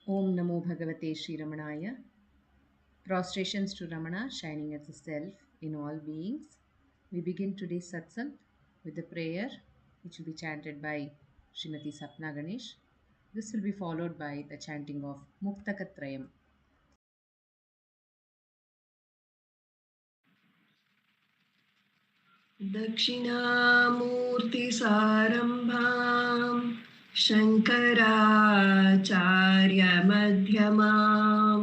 Om Namo Bhagavate Sri Ramanaya. Prostrations to Ramana, shining as the self in all beings. We begin today's satsang with a prayer which will be chanted by Srimati Sapna Ganesh. This will be followed by the chanting of Muktaka trayam. दक्षिणामूर्तिसारम्भां शङ्कराचार्यमध्यमां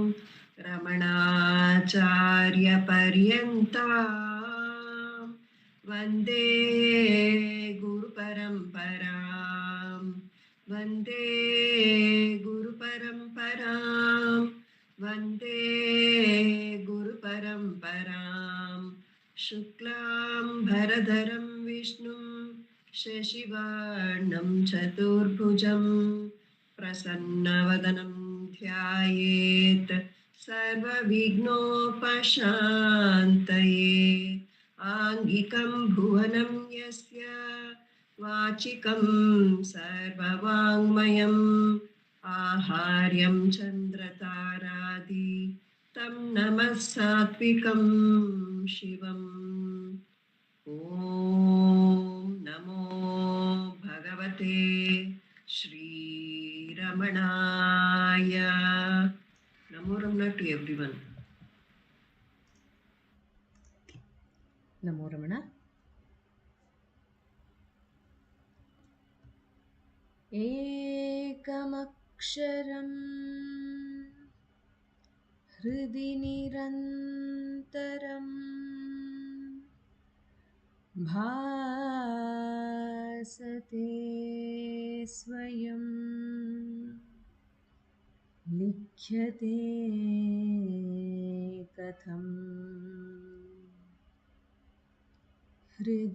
रमणाचार्यपर्यन्तां वन्दे गुरुपरम्परां वन्दे गुरुपरम्परां वन्दे गुरुपरम्पराम् शुक्लां भरधरं विष्णुं शशिवर्णं चतुर्भुजं प्रसन्नवदनं ध्यायेत् सर्वविघ्नोपशान्तये आङ्गिकं भुवनं यस्य वाचिकं सर्ववाङ्मयम् आहार्यं चन्द्रतारादि तं नमः सात्विकं शिवम् ॐ नमो भगवते श्रीरमणाय. Namo Ramana to everyone. Namo Ramana. Ekamaksharam हृदि निरन्तरं भासते स्वयं लिख्यते कथं हृदयकुहरमध्ये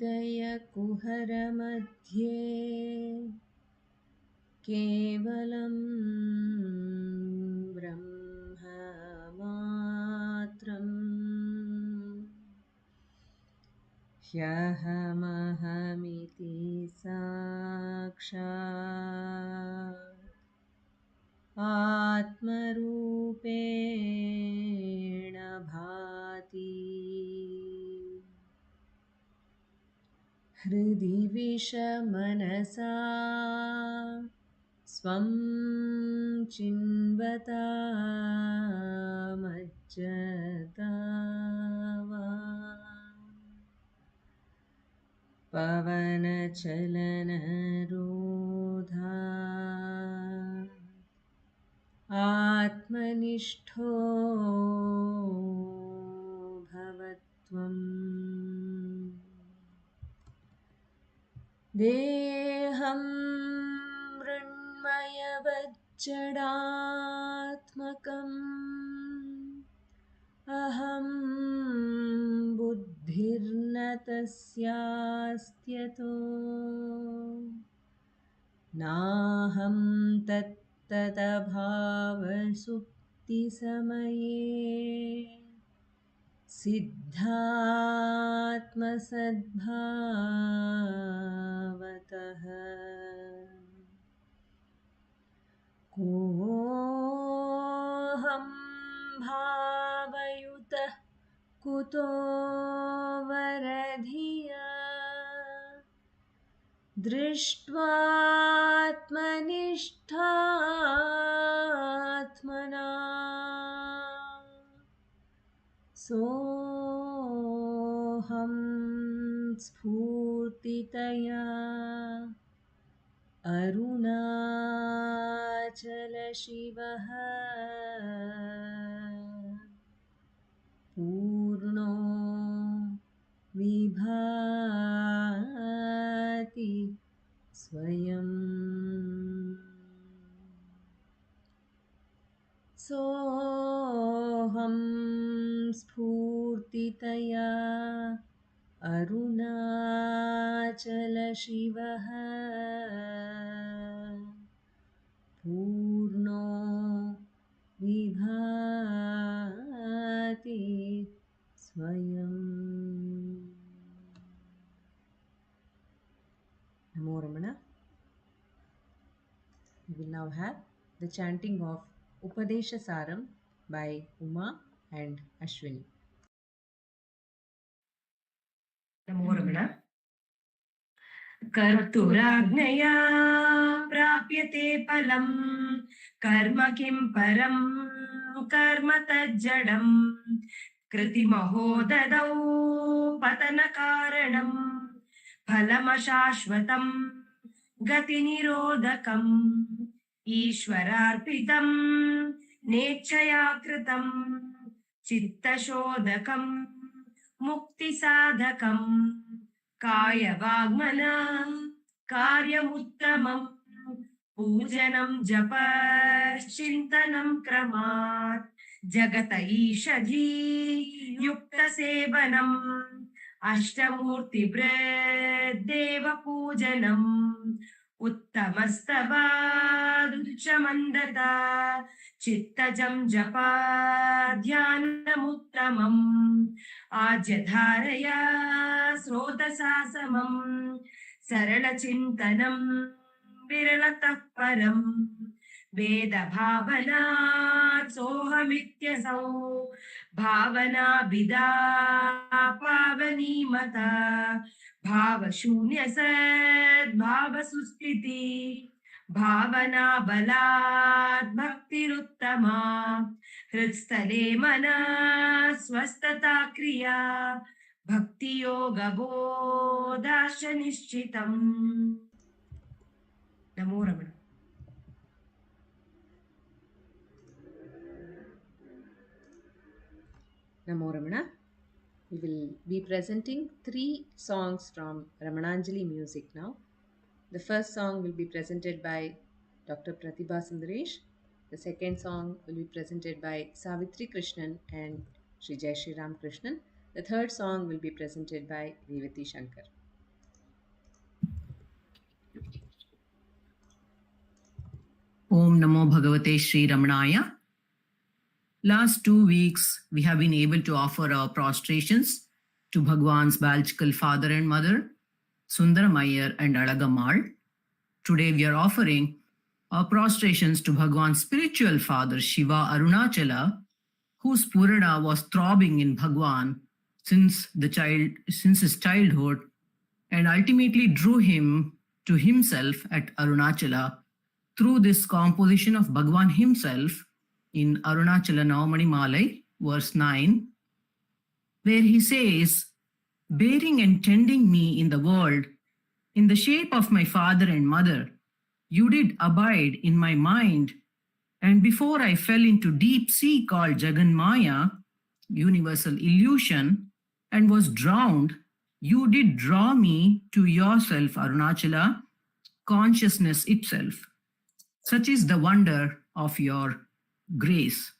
केवलं ब्रह्ममात्रम् ह्यहमहमिति साक्षात् आत्मरूपेण भाति हृदि विषमनसा स्वं चिन्वता मज्जता वा पवनचलनरोधा आत्मनिष्ठो भवत्वम् देहं मृण्मयवज्जडात्मकम् अहं बुद्धिर्न तस्यास्त्यतो नाहं तत्तदभावसुप्तिसमये सिद्धात्मसद्भावतः कोऽहं भावयुतः कुतो वरधिया दृष्ट्वात्मनिष्ठात्मना सोऽहं स्फूर्तितया अरुणाचलशिवः पूर्णो विभाति स्वयं सोऽहं स्फूर्तितया अरुणाचलशिवः पूर्णो विभाति स्वयं. Namo Ramana. We will now have the chanting of Upadesa Saram by Uma and Ashwini. Namo Ramana. कर्तुराज्ञया प्राप्यते फलम् कर्म किं परं कर्म तज्जडम् कृतिमहो ददौ पतनकारणम् फलमशाश्वतम् गतिनिरोधकम् ईश्वरार्पितम् नेच्छया कृतम् चित्तशोधकम् मुक्तिसाधकम् कायवाग्मना कार्यमुत्तमम् पूजनं जपश्चिन्तनं क्रमात् जगत ईषधी युक्तसेवनम् अष्टमूर्तिबृहद्देवपूजनम् उत्तमस्तवादुच्चमन्दता चित्तजं जपा ध्यानमुत्तमम् आज्यधारया स्रोतसा समम् सरलचिन्तनं विरलतः परम् वेदभावनात् सोऽहमित्यसौ भावनाभिदा पावनीमता भावशून्य सद्भावसुस्थिति भावना बलात् भक्तिरुत्तमा हृत्स्थले मनः स्वस्थता क्रिया भक्तियोगबोधाश्च निश्चितम्. नमो रमण. Namo Ramana. We will be presenting 3 songs from Ramananjali music now. The first song will be presented by Dr. Pratibha Sundaresh. The second song will be presented by Savitri Krishnan and Sri Jaisriram Krishnan. The third song will be presented by Revathi Shankar. Om Namo Bhagavate Sri Ramanaya. Last 2 weeks, we have been able to offer our prostrations to Bhagwan's biological father and mother, Sundaram and Alagammal. Today, we are offering our prostrations to Bhagwan's spiritual father, Shiva Arunachala, whose Purana was throbbing in Bhagwan since his childhood and ultimately drew him to himself at Arunachala through this composition of Bhagwan himself in Arunachalamani verse 9, where he says, bearing and tending me in the world, in the shape of my father and mother, you did abide in my mind, and before I fell into deep sea called Jaganmaya, universal illusion, and was drowned, you did draw me to yourself, Arunachala, consciousness itself. Such is the wonder of your grace.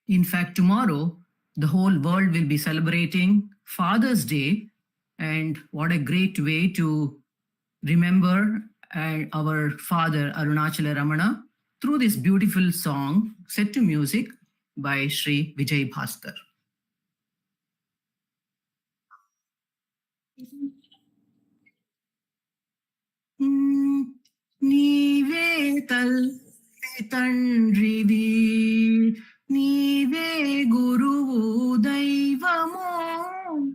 In fact, tomorrow, the whole world will be celebrating Father's Day, and what a great way to remember our father Arunachala Ramana through this beautiful song set to music by Sri Vijay Bhaskar. Nive tandrivi, nive guru daivamo,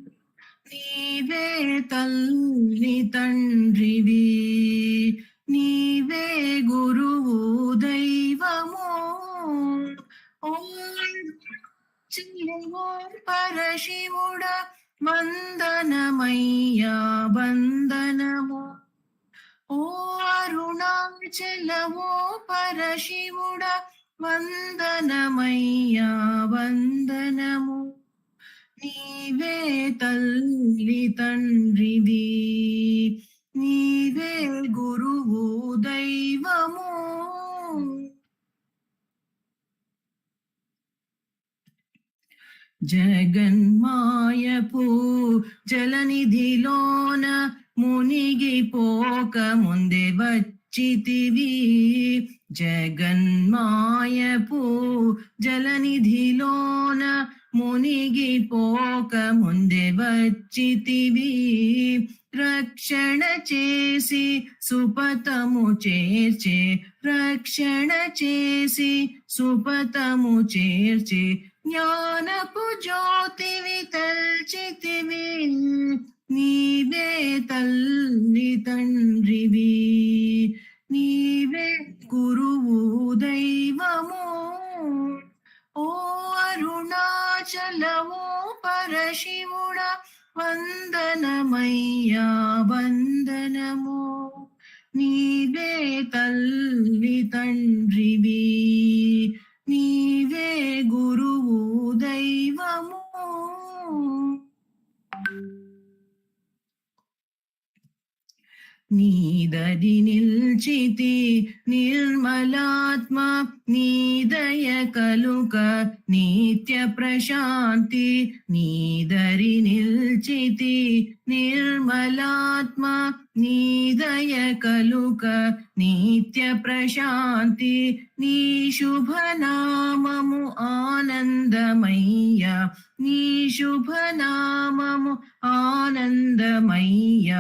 nive tandrivi, nive guru daivamo. Om Parashivuda Vandanamaya Vandanamo. O Arunachala, O Parashivuda Vandanamaya Vandanamo. Nive talli tandrivi, nive guru daivamo. Jaganmayapu jalanidhilona munigi poka munde vachitivi. Jaganmayapu jalanidhilona ಮುನಿಗಿ ಪೋಕ ಮುಂದೆ వచ్చితివి రక్షణ చేసి సుపతము చేర్చే రక్షణ చేసి సుపతము చేర్చే జ్ఞానపు జ్యోతివి తల్చితివి నీవే తల్లి తండ్రివి నీవే గురువు దైవము ఓ అరుణాచలము పరశివుడా వందనమయ్యా వందనము నీవే తల్లి తండ్రివి నీవే గురువు దైవము నీదది నిల్చితి నిర్మలాత్మ నీదయ కలుక నిత్య ప్రశాంతి నీదరి నిల్చితి నిర్మలాత్మ నీదయ కలుక నిత్య ప్రశాంతి నీ శుభనామము ఆనందమయ్య నీ శుభనామము ఆనందమయ్య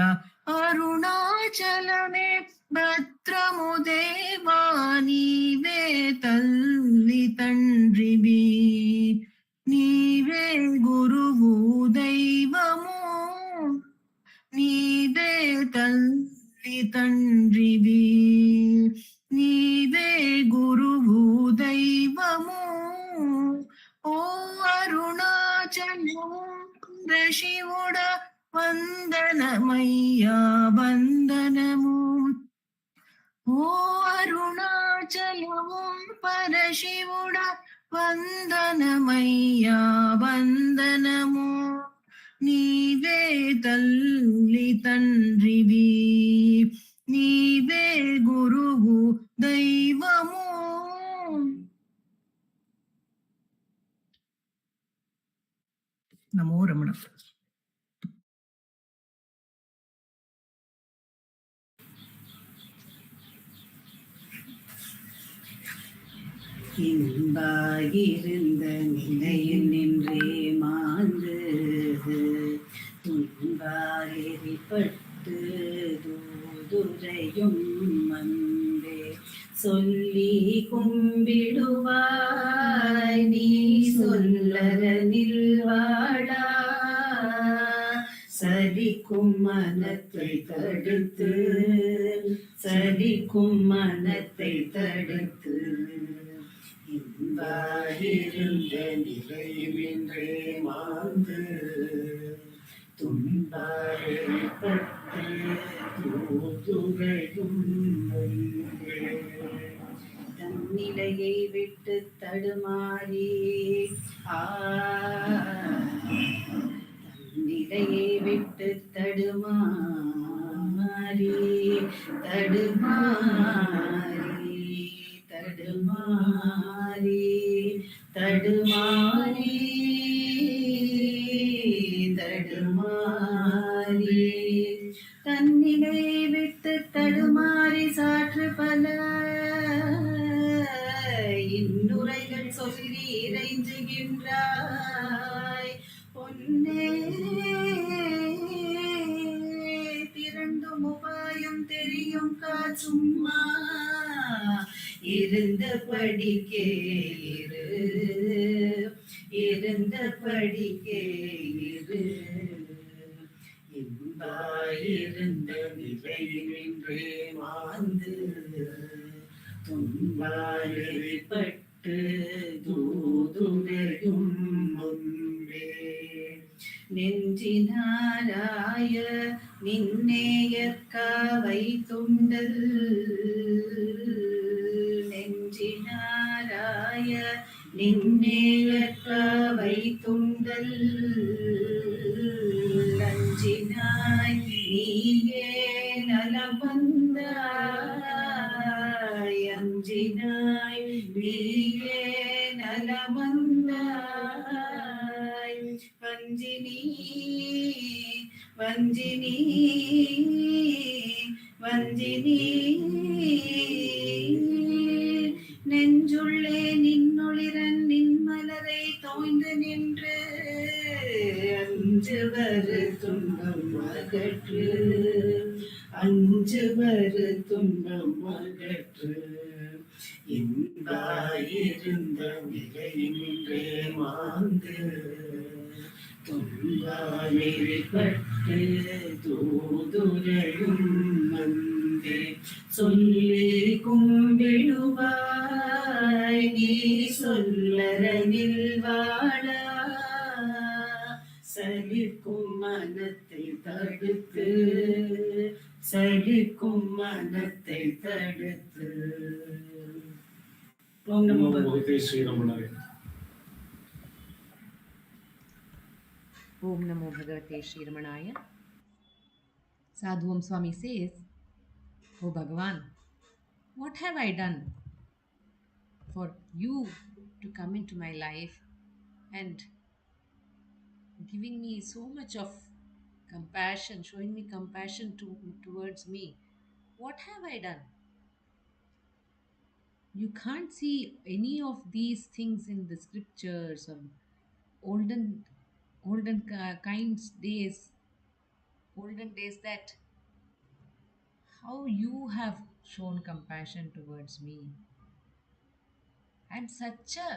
అరుణాచలమే భద్రము దేవా నీవే తల్లి తండ్రివి నీవే గురువు దైవము నీవే తల్లి తండ్రివి నీవే గురువు దైవము ఓ అరుణాచలము శివుడ వందనమయ్యా వందనము ఓ అరుణాచలము పరశివుడ వందనమయ్యా వందనము నీవే తల్లి తండ్రివి నీవే గురువు దైవము నమో రమణ இன்பாயிருந்த நிலையில் நின்றே மாந்து துன்பால் எரிப்பட்டு தூதுரையும் மந்தே சொல்லி கும்பிடுவாய் நீ சொல்லற நில்வாடா சலிக்கும் மனத்தை தடுத்து சலிக்கும் மனத்தை தடுத்து இன்பாயிருந்த நிலையின்றே மாந்து துன்பாயப்பட்டு தூதுரையும் தன்னிலையை விட்டு தடுமாறி தன்னிலையை விட்டு தடுமாறி தடுமாறி தடுமாறி தடுமாறி தடுமாறி தன்னிலை விட்டு தடுமாறி சாற்று பல இன்னுரைகள் சொல்லி இறைஞ்சுகின்றாய் பொன்னே திரண்டும் உபாயம் தெரியும் சும்மா இருந்த படிக்கே இருந்த படிக்கே இன்பாயிருந்த நிலையின்றே மாந்து துன்பாயப்பட்டு தூதுரையும் முன்பே நெஞ்சினாராய நின்னேயற்காவை துண்டல் நெஞ்சினாராய நின்னேயற்காவை துண்டல் நஞ்சினாய் நீயே நலம் வந்தாய் அஞ்சினாய் நீயே நலம் வந்தாய் வஞ்சினி வஞ்சினி வஞ்சினி நெஞ்சுள்ளே நின்னொளிரன் நின்மலரை தோய்ந்து நின்று அகற்று அஞ்சு வரு துன்பம் அகற்று இன்பாயிருந்த நிலையின்றே மாந்து துன்பாயிப்பட்டு தூதுரையும் வந்தே சொல்லி கும்பிடுவாய் நீ சொல்லரனில் வாழா சலிக்கும் மனத்தை தடுத்து சலிக்கும் மனத்தை தடுத்து. ஓம் நமோ பகவதே ஸ்ரீரமணாய. Om Namo Bhagavate Sri Ramanaya. Sadhuam Swami says, "Oh Bhagavan, what have I done for you to come into my life and giving me so much of compassion, showing me compassion towards me? What have I done? You can't see any of these things in the scriptures or olden days that how you have shown compassion towards me. I'm such a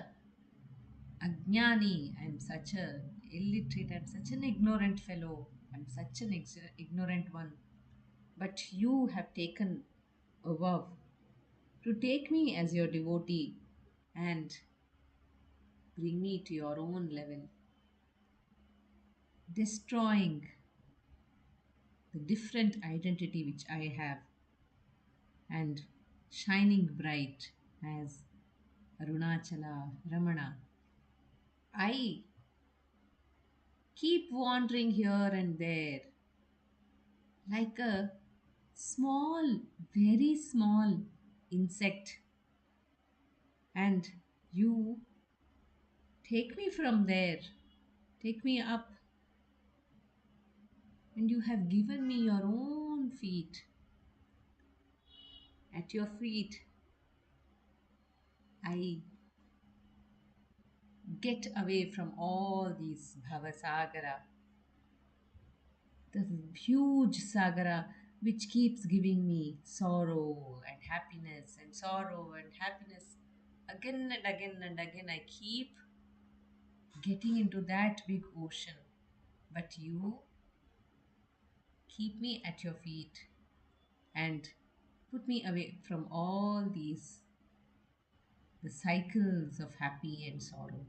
ajnani, I'm such a illiterate, I'm such an ignorant fellow, I'm such an ignorant one. But you have taken a vow to take me as your devotee and bring me to your own level, destroying the different identity which I have and shining bright as Arunachala, Ramana. I keep wandering here and there like a small, very small insect, and you take me from there, take me up, and you have given me your own feet. At your feet, I get away from all these bhavasagara, the huge sagara which keeps giving me sorrow and happiness and sorrow and happiness. Again and again and again, I keep getting into that big ocean. But you keep me at your feet and put me away from all these, the cycles of happy and sorrow.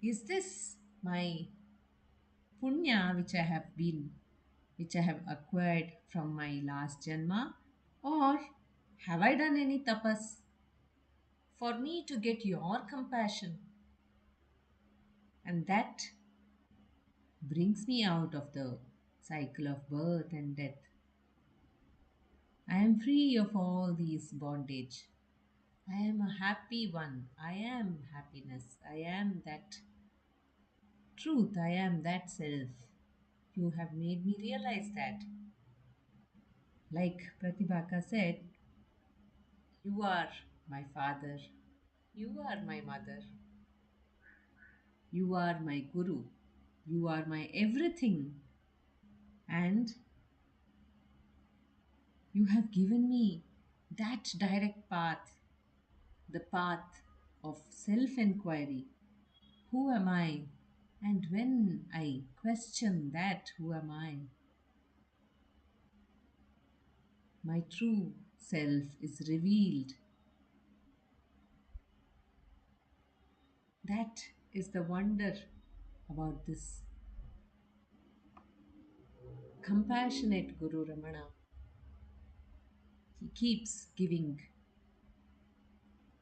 Is this my punya which I have acquired from my last janma, or have I done any tapas for me to get your compassion? And that brings me out of the cycle of birth and death. I am free of all these bondage. I am a happy one. I am happiness. I am that truth. I am that self. You have made me realize that. Like Pratibha said, you are my father. You are my mother. You are my guru. You are my everything. And you have given me that direct path, the path of self-enquiry. Who am I? And when I question that, who am I? My true self is revealed. That is the wonder about this compassionate Guru Ramana. He keeps giving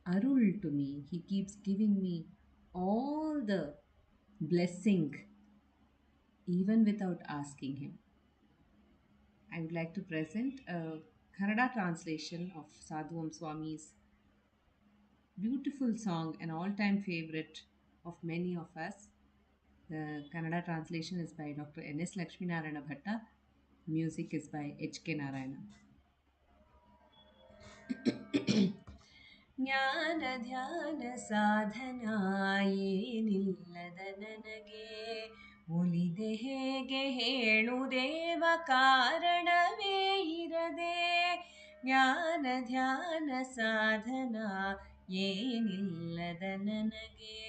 Arul to me. He keeps giving me all the blessing even without asking him. I would like to present a Kannada translation of Sadhuam Swami's beautiful song, an all-time favorite of many of us. The Kannada translation is by Dr. N.S. Lakshminarayana Bhatta. Music is by H.K. Narayana. ಜ್ಞಾನ ಧ್ಯಾನ ಸಾಧನ ಏನಿಲ್ಲದ ನನಗೆ ಒಲಿದೆ ಹೇಗೆ ಹೇಳುದೇವ ಕಾರಣವೇ ಇರದೆ ಜ್ಞಾನ ಧ್ಯಾನ ಸಾಧನ ಏನಿಲ್ಲದ ನನಗೆ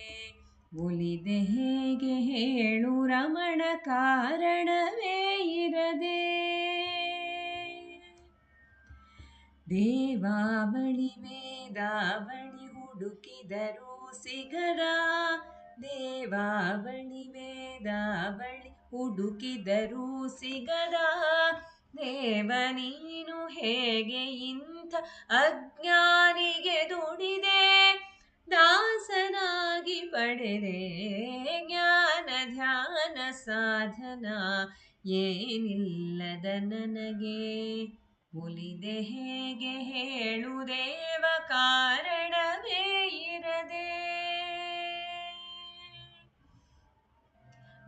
ಒಲಿದೆ ಹೇಗೆ ಹೇಳು ರಮಣ ಕಾರಣವೇ ಇರದೆ ದೇವಾವಳಿ ವೇದಾವಳಿ ಹುಡುಕಿದರೂ ಸಿಗದ ದೇವಾವಳಿ ವೇದಾವಳಿ ಹುಡುಕಿದರೂ ಸಿಗದ ದೇವ ನೀನು ಹೇಗೆ ಇಂಥ ಅಜ್ಞಾನಿಗೆ ದುಡಿದೆ ದಾಸನಾಗಿ ಪಡೆದೆ ಜ್ಞಾನ ಧ್ಯಾನ ಸಾಧನ ಏನಿಲ್ಲದ ನನಗೆ ಒಲಿದೆ ಹೇಗೆ ಹೇಳುದೇವ ಕಾರಣವೇ ಇರದೆ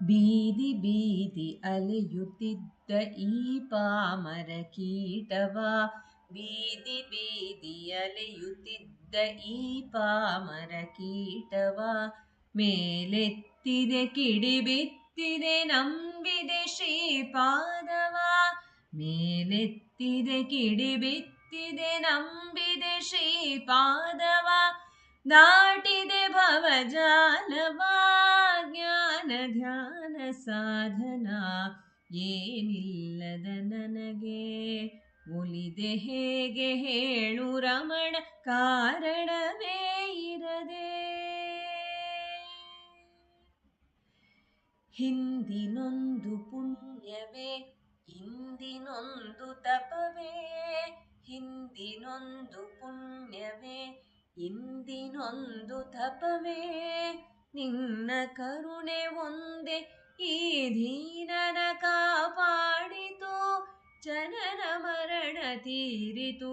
ಬೀದಿ ಬೀದಿ ಅಲೆಯುತ್ತಿದ್ದ ಈ ಪಾಮರ ಕೀಟವ ಬೀದಿ ಬೀದಿ ಅಲೆಯುತ್ತಿದ್ದ ಈ ಪಾಮರ ಕೀಟವ ಮೇಲೆತ್ತಿದೆ ಕಿಡಿಬಿತ್ತಿದೆ ನಂಬಿದೆ ಶ್ರೀಪಾದವ ಮೇಲೆತ್ತಿದೆ ಕಿಡಿಬಿತ್ತಿದೆ ನಂಬಿದೆ ಶ್ರೀಪಾದವ ದಾಟಿದೆ ಭವಜಾಲವ ಜ್ಞಾನ ಧ್ಯಾನ ಸಾಧನ ಏನಿಲ್ಲದ ನನಗೆ ಒಲಿದೆ ಹೇಗೆ ಹೇಳು ರಮಣ ಕಾರಣವೇ ಇರದೆ ಹಿಂದಿನೊಂದು ಪುಣ್ಯವೇ ಇಂದಿನೊಂದು ತಪವೇ ಹಿಂದಿನೊಂದು ಪುಣ್ಯವೇ ಇಂದಿನೊಂದು ತಪವೇ ನಿನ್ನ ಕರುಣೆ ಒಂದೇ ಈ ದೀನನ ಕಾಪಾಡಿತು ಜನನ ಮರಣ ತೀರಿತು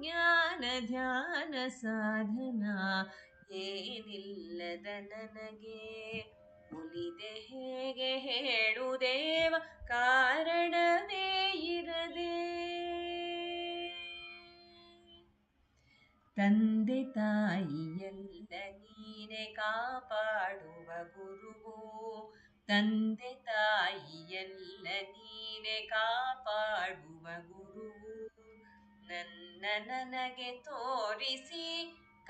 ಜ್ಞಾನ ಧ್ಯಾನ ಸಾಧನ ಏನಿಲ್ಲದ ನನಗೆ ಒಲಿದೆ ಹೇಗೆ ಹೇಳುದೇವ ಕಾರಣವೇ ಇರದೆ ತಂದೆ ತಾಯಿಯೆಲ್ಲ ನೀನೆ ಕಾಪಾಡುವ ಗುರುವು ತಂದೆ ತಾಯಿಯೆಲ್ಲ ನೀನೆ ಕಾಪಾಡುವ ಗುರುವು ನನಗೆ ತೋರಿಸಿ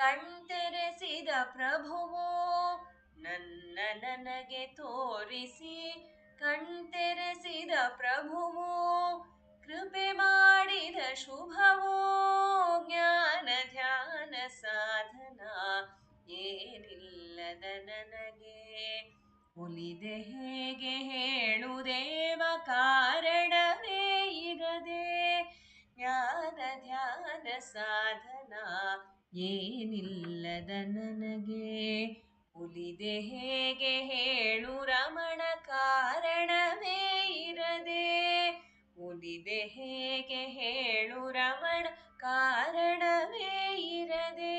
ಕಣ್ತೆರೆಸಿದ ಪ್ರಭುವು ನನಗೆ ತೋರಿಸಿ ಕಣ್ತೆರೆಸಿದ ಪ್ರಭುವು ಕೃಪೆ ಮಾಡಿದ ಶುಭವೋ ಜ್ಞಾನ ಧ್ಯಾನ ಸಾಧನ ಏನಿಲ್ಲದ ನನಗೆ ಒಲಿದೆ ಹೇಗೆ ಹೇಳುದೇವ ಕಾರಣವೇ ಇರದೆ ಜ್ಞಾನ ಧ್ಯಾನ ಸಾಧನ ಏನಿಲ್ಲದ ನನಗೆ ಒಲಿದೆ ಹೇಗೆ ಹೇಳು ರಮಣ ಕಾರಣವೇ ಇರದೆ ಒಲಿದೆ ಹೇಗೆ ಹೇಳು ರಮಣ ಕಾರಣವೇ ಇರದೆ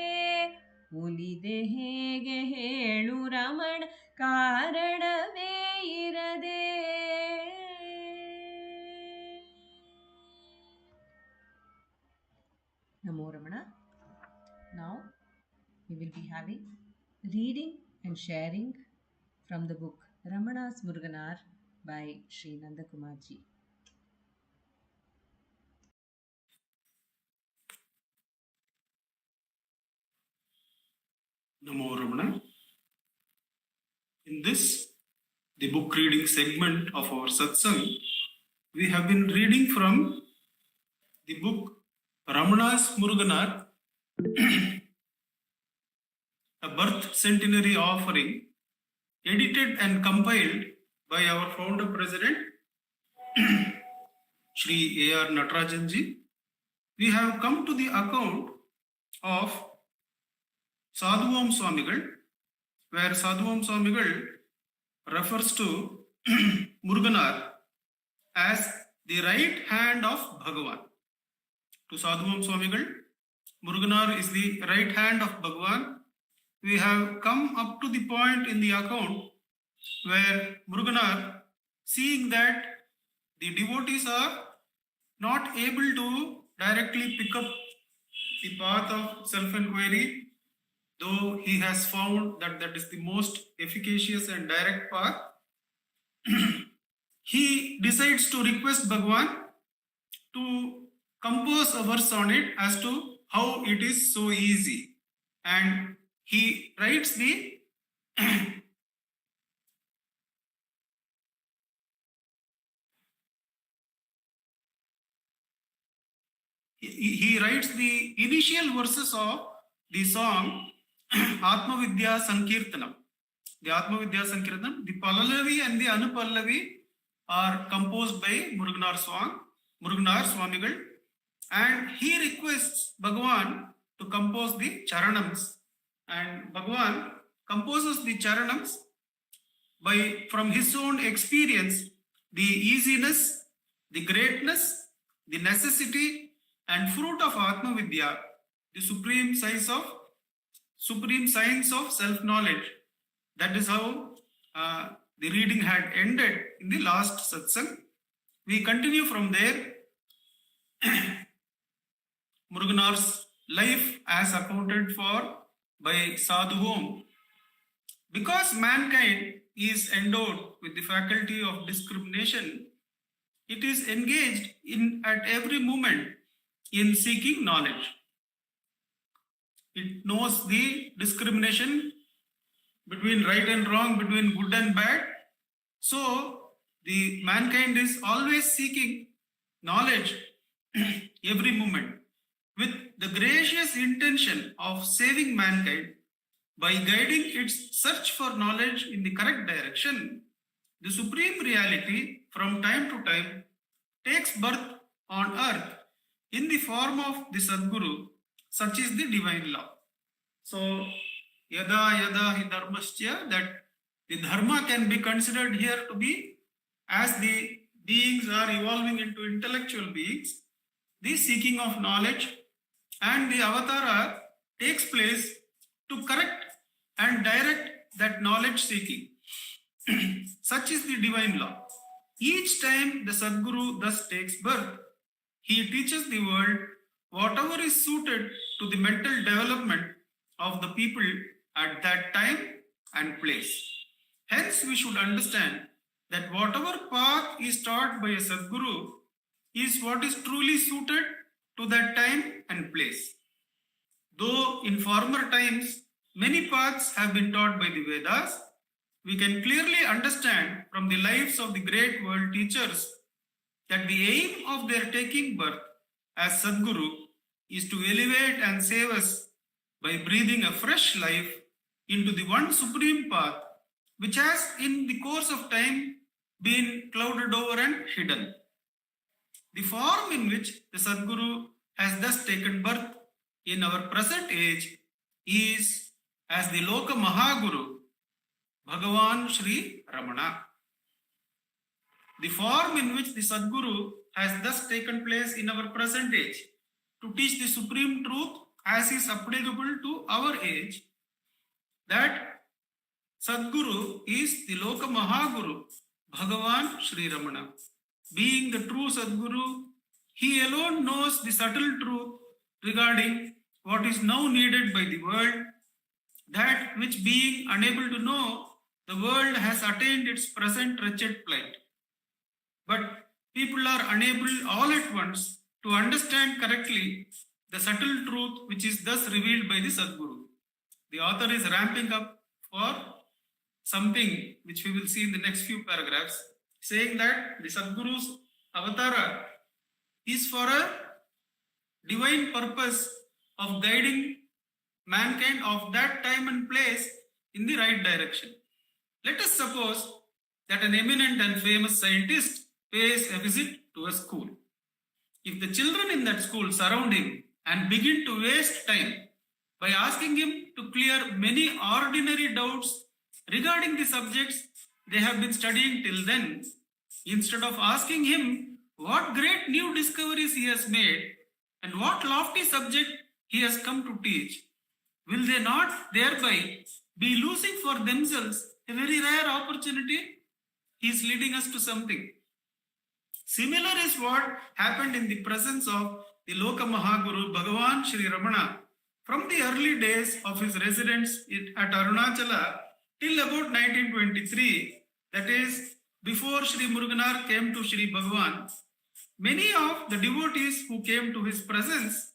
ಒಲಿದೆ ಹೇಗೆ ಹೇಳು ರಮಣ ಕಾರಣವೇ ಇರದೆ Namo Ramana. Now we will be having reading and sharing from the book Ramana's Muruganar by Sri Nandakumarji. Namo Ramana. In this, the book reading segment of our satsang, we have been reading from the book Ramana's Muruganar, a birth centenary offering, edited and compiled by our founder president, Shri A.R. Natarajanji. We have come to the account of Sadhuvam Swamigal, where Sadhuvam Swamigal refers to Muruganar as the right hand of Bhagavan. To Sadhuvam Swamigal, Muruganar is the right hand of Bhagavan. We have come up to the point in the account where Muruganar, seeing that the devotees are not able to directly pick up the path of self-enquiry, though he has found that that is the most efficacious and direct path, he decides to request Bhagwan to compose a verse on it as to how it is so easy. And he writes the he writes the initial verses of the song Atma Vidya Sankirtanam. The Atma Vidya Sankirtanam, the Pallavi and the Anupallavi are composed by Muruganar Swamigal, and he requests Bhagwan to compose the Charanams. And Bhagwan composes the Charanams from his own experience, the easiness, the greatness, the necessity and fruit of Atma Vidya, the supreme science of self-knowledge. That is how the reading had ended in the last satsang. We continue from there. Muruganar's life as accounted for by Sadhu Om. Because mankind is endowed with the faculty of discrimination, it is engaged at every moment in seeking knowledge. It knows the discrimination between right and wrong, between good and bad. So the mankind is always seeking knowledge every moment with the gracious intention of saving mankind by guiding its search for knowledge in the correct direction. The supreme reality from time to time takes birth on earth in the form of the Sadguru. Such is the divine law. So yada hi dharmasya, that the dharma can be considered here to be, as the beings are evolving into intellectual beings, the seeking of knowledge, and the avatara takes place to correct and direct that knowledge seeking. Such is the divine law. Each time the Sadguru thus takes birth, he teaches the world whatever is suited to the mental development of the people at that time and place. Hence, we should understand that whatever path is taught by a Sadguru is what is truly suited to that time and place. Though in former times many paths have been taught by the Vedas, we can clearly understand from the lives of the great world teachers that the aim of their taking birth as Sadguru is to elevate and save us by breathing a fresh life into the one supreme path which has in the course of time been clouded over and hidden. The form in which the Sadguru has thus taken birth in our present age is as the Loka Mahaguru, Bhagavan Sri Ramana. The form in which the Sadguru has thus taken place in our present age to teach the supreme truth as is applicable to our age, that Sadguru is the Loka Mahaguru, Bhagavan Sri Ramana. Being the true Sadguru, he alone knows the subtle truth regarding what is now needed by the world, that which being unable to know, the world has attained its present wretched plight. But people are unable all at once to understand correctly the subtle truth which is thus revealed by the Sadguru. The author is ramping up for something which we will see in the next few paragraphs, saying that the Sadguru's avatara is for a divine purpose of guiding mankind of that time and place in the right direction. Let us suppose that an eminent and famous scientist pays a visit to a school. If the children in that school surround him and begin to waste time by asking him to clear many ordinary doubts regarding the subjects they have been studying till then, instead of asking him what great new discoveries he has made and what lofty subject he has come to teach, will they not thereby be losing for themselves a very rare opportunity? He is leading us to something. Similar is what happened in the presence of the Loka Mahaguru Bhagavan Sri Ramana from the early days of his residence at Arunachala till about 1923, that is before Sri Muruganar came to Sri Bhagavan, many of the devotees who came to his presence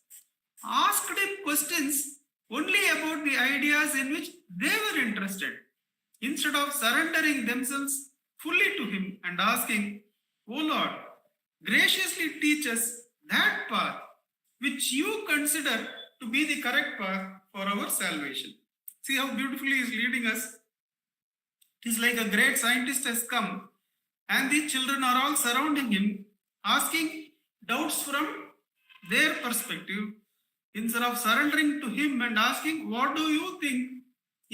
asked him questions only about the ideas in which they were interested, instead of surrendering themselves fully to him and asking, "O Lord, graciously teach us that path which you consider to be the correct path for our salvation." See how beautifully he is leading us. It is like a great scientist has come and the children are all surrounding him, asking doubts from their perspective, instead of surrendering to him and asking, "What do you think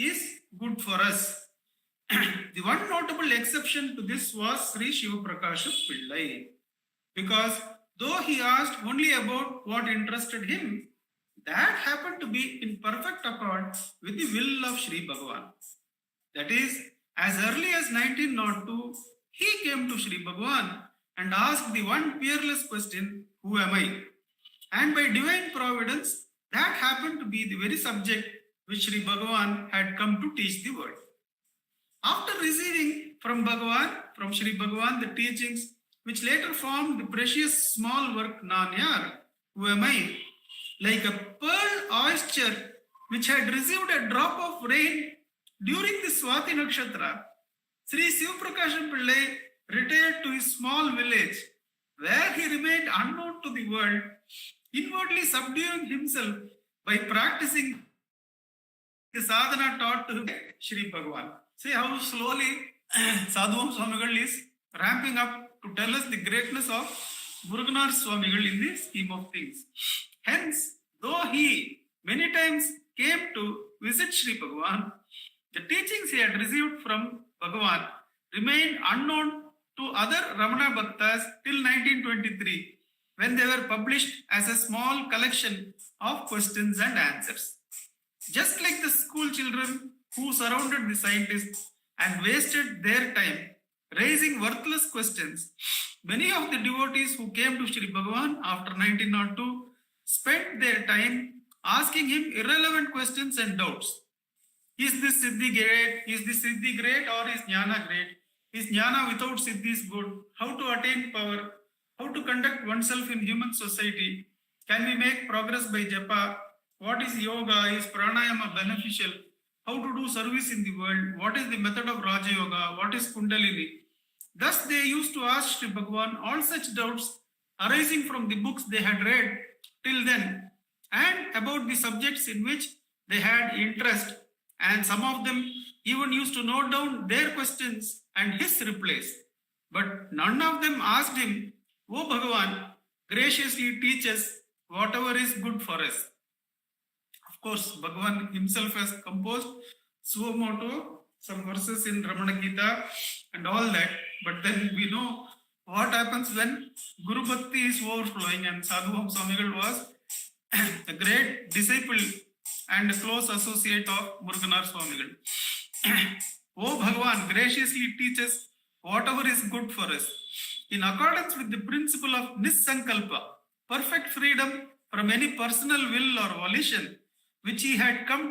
is good for us?" The one notable exception to this was Sri Shiva Prakasha Pillai, because though he asked only about what interested him, that happened to be in perfect accord with the will of Sri Bhagavan. That is, as early as 1902, he came to Sri Bhagavan and asked the one fearless question, "Who am I?" And by divine providence, that happened to be the very subject which Sri Bhagavan had come to teach the world. After receiving from Sri Bhagavan, the teachings which later formed the precious small work Nanyar, "Who am I?" like a pearl oyster which had received a drop of rain during the Swati Nakshatra, Sri Sivaprakasha Pillai retired to his small village, where he remained unknown to the world, inwardly subduing himself by practicing the sadhana taught to him by Sri Bhagavan. See how slowly Sadhuvam Swamigal is ramping up to tell us the greatness of Muruganar Swamigal in the scheme of things. Hence, though he many times came to visit Sri Bhagavan, the teachings he had received from Bhagavan remained unknown to other Ramana Bhaktas till 1923, when they were published as a small collection of questions and answers. Just like the school children who surrounded the scientists and wasted their time raising worthless questions, many of the devotees who came to Sri Bhagavan after 1902 spent their time asking him irrelevant questions and doubts. Is this Siddhi great? Is this Siddhi great or is Jnana great? Is Jnana without Siddhi is good? How to attain power? How to conduct oneself in human society? Can we make progress by japa? What is yoga? Is pranayama beneficial? How to do service in the world? What is the method of Raja Yoga? What is Kundalini? Thus they used to ask Sri Bhagavan all such doubts arising from the books they had read till then, and about the subjects in which they had interest, and some of them even used to note down their questions and his replies. But none of them asked him, "O Bhagavan, graciously teach us whatever is good for us." Of course, Bhagavan himself has composed suo motu some verses in Ramana Gita and all that, but then we know what happens when Guru Bhakti is overflowing, and Sadhuvam Swamigal was a great disciple and a close associate of Muruganar Swamigal. "O Bhagavan, graciously teach us whatever is good for us, in accordance with the principle of Nisankalpa, perfect freedom from any personal will or volition, which he had come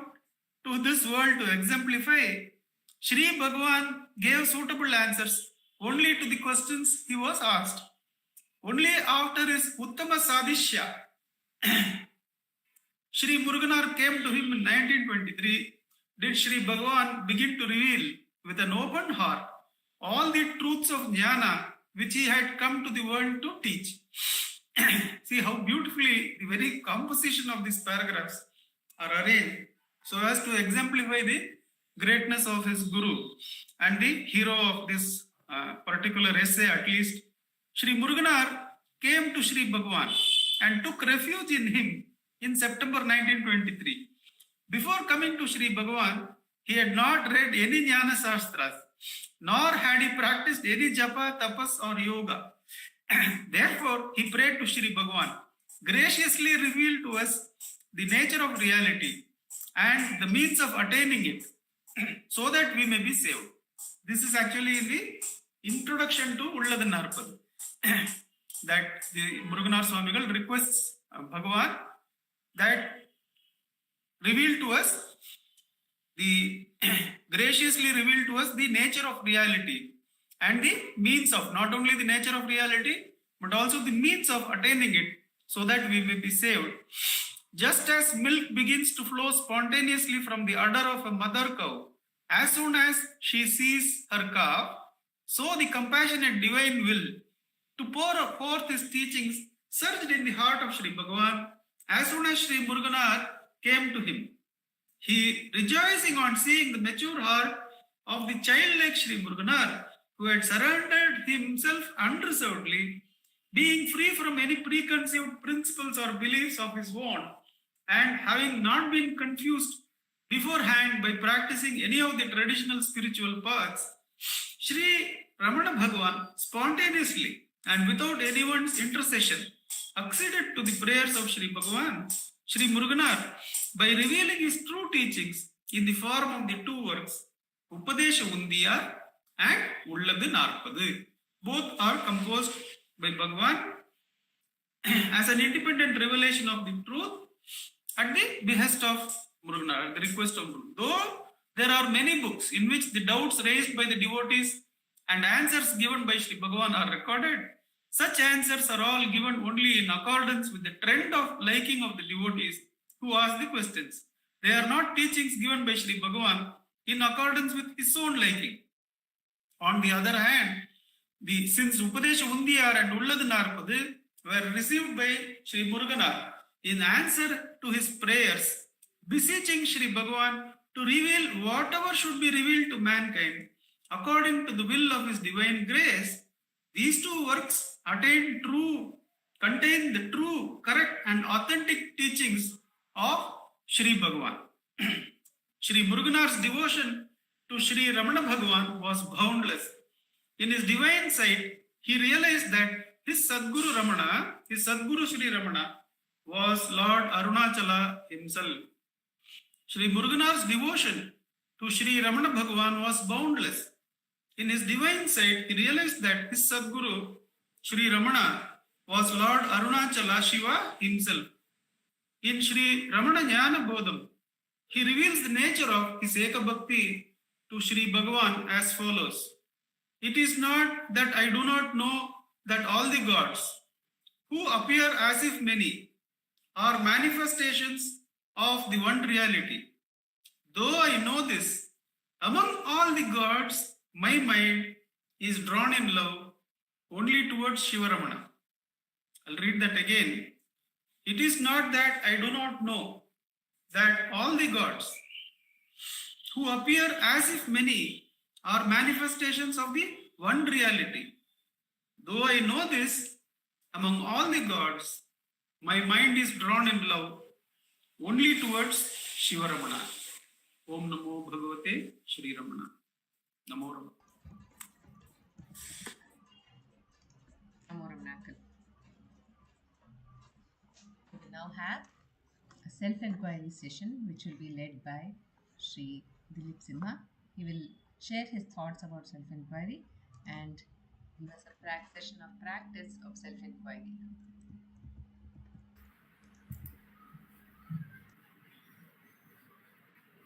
to this world to exemplify." Sri Bhagavan gave suitable answers only to the questions he was asked. Only after his Uttama Sadishya, Sri Muruganar came to him in 1923, did Sri Bhagavan begin to reveal with an open heart all the truths of Jnana which he had come to the world to teach. See how beautifully the very composition of these paragraphs are arranged so as to exemplify the greatness of his Guru. And the hero of this particular essay, at least, Sri Muruganar came to Sri Bhagavan and took refuge in him in September 1923. Before coming to Sri Bhagavan, he had not read any Jnana Shastras, nor had he practiced any japa, tapas or yoga. Therefore, he prayed to Sri Bhagavan, graciously reveal to us the nature of reality and the means of attaining it, so that we may be saved. This is actually in the introduction to Ulladhan Narpad, that the Muruganar Swamigal requests Bhagavan that reveal to us graciously reveal to us the nature of reality and the means of, not only the nature of reality, but also the means of attaining it, so that we may be saved. Just as milk begins to flow spontaneously from the udder of a mother cow as soon as she sees her calf, so the compassionate divine will to pour forth his teachings surged in the heart of Sri Bhagavan as soon as Sri Muruganar came to him. He, rejoicing on seeing the mature heart of the childlike Sri Muruganar, who had surrendered himself unreservedly, being free from any preconceived principles or beliefs of his own, and having not been confused beforehand by practicing any of the traditional spiritual paths, Sri Ramana Bhagavan spontaneously and without anyone's intercession acceded to the prayers of Sri Bhagavan, Sri Muruganar, by revealing his true teachings in the form of the two works, Upadesa Saram and Ulladhu Narpadu. Both are composed by Bhagavan as an independent revelation of the truth at the behest of Muruganar, at the request of Muruganar. Though there are many books in which the doubts raised by the devotees and answers given by Sri Bhagavan are recorded, such answers are all given only in accordance with the trend of liking of the devotees who ask the questions. They are not teachings given by Sri Bhagavan in accordance with his own liking. On the other hand, since Upadesa Undiyar and Ulladhu Narpadu were received by Sri Muruganar in answer to his prayers, beseeching Sri Bhagavan to reveal whatever should be revealed to mankind according to the will of his divine grace, these two works contain the true, correct and authentic teachings of Sri Bhagavan. Sri Muruganar's devotion to Sri Ramana Bhagavan was boundless. In his divine sight, he realized that his Sadguru Sri Ramana, was Lord Arunachala himself. Sri Muruganar's devotion to Sri Ramana Bhagavan was boundless. In his divine sight, he realized that his Sadguru Sri Ramana was Lord Arunachala Shiva himself. In Sri Ramana Jnana Bodham, he reveals the nature of his Eka Bhakti to Sri Bhagavan as follows. It is not that I do not know that all the gods, who appear as if many, are manifestations of the one reality. Though I know this, among all the gods, my mind is drawn in love only towards Shiva Ramana. I'll read that again. It is not that I do not know that all the gods, who appear as if many, are manifestations of the one reality. Though I know this, among all the gods, my mind is drawn in love only towards Shiva Ramana. Om Namo Bhagavate Shri Ramana. Namo Ramana. Namo Ramanakal. We will now have a self-enquiry session which will be led by Sri Dileep Simha. He will share his thoughts about self-enquiry and give us a session of practice of self-enquiry.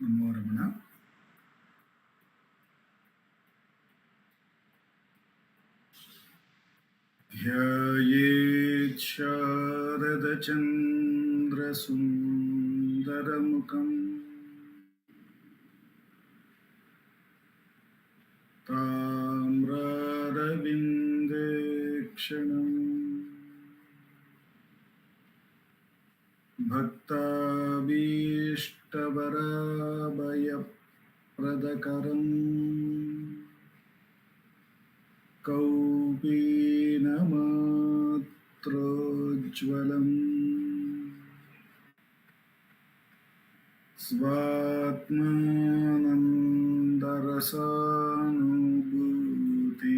Namo Ramana. Dhyayet Sharada Chandra Sundaramukam Tamraravindekshana Bhaktabhishtavarabhaya Pradakaram Kaupinamatrojvalam Svatmanandarasanubhuti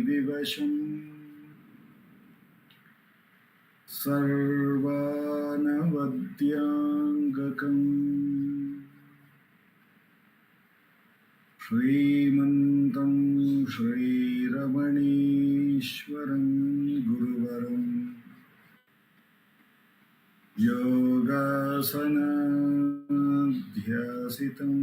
Sarvanavadyangakam Srimantam Sri Ramanishwaram Guruvaram Yogasanadhyasitam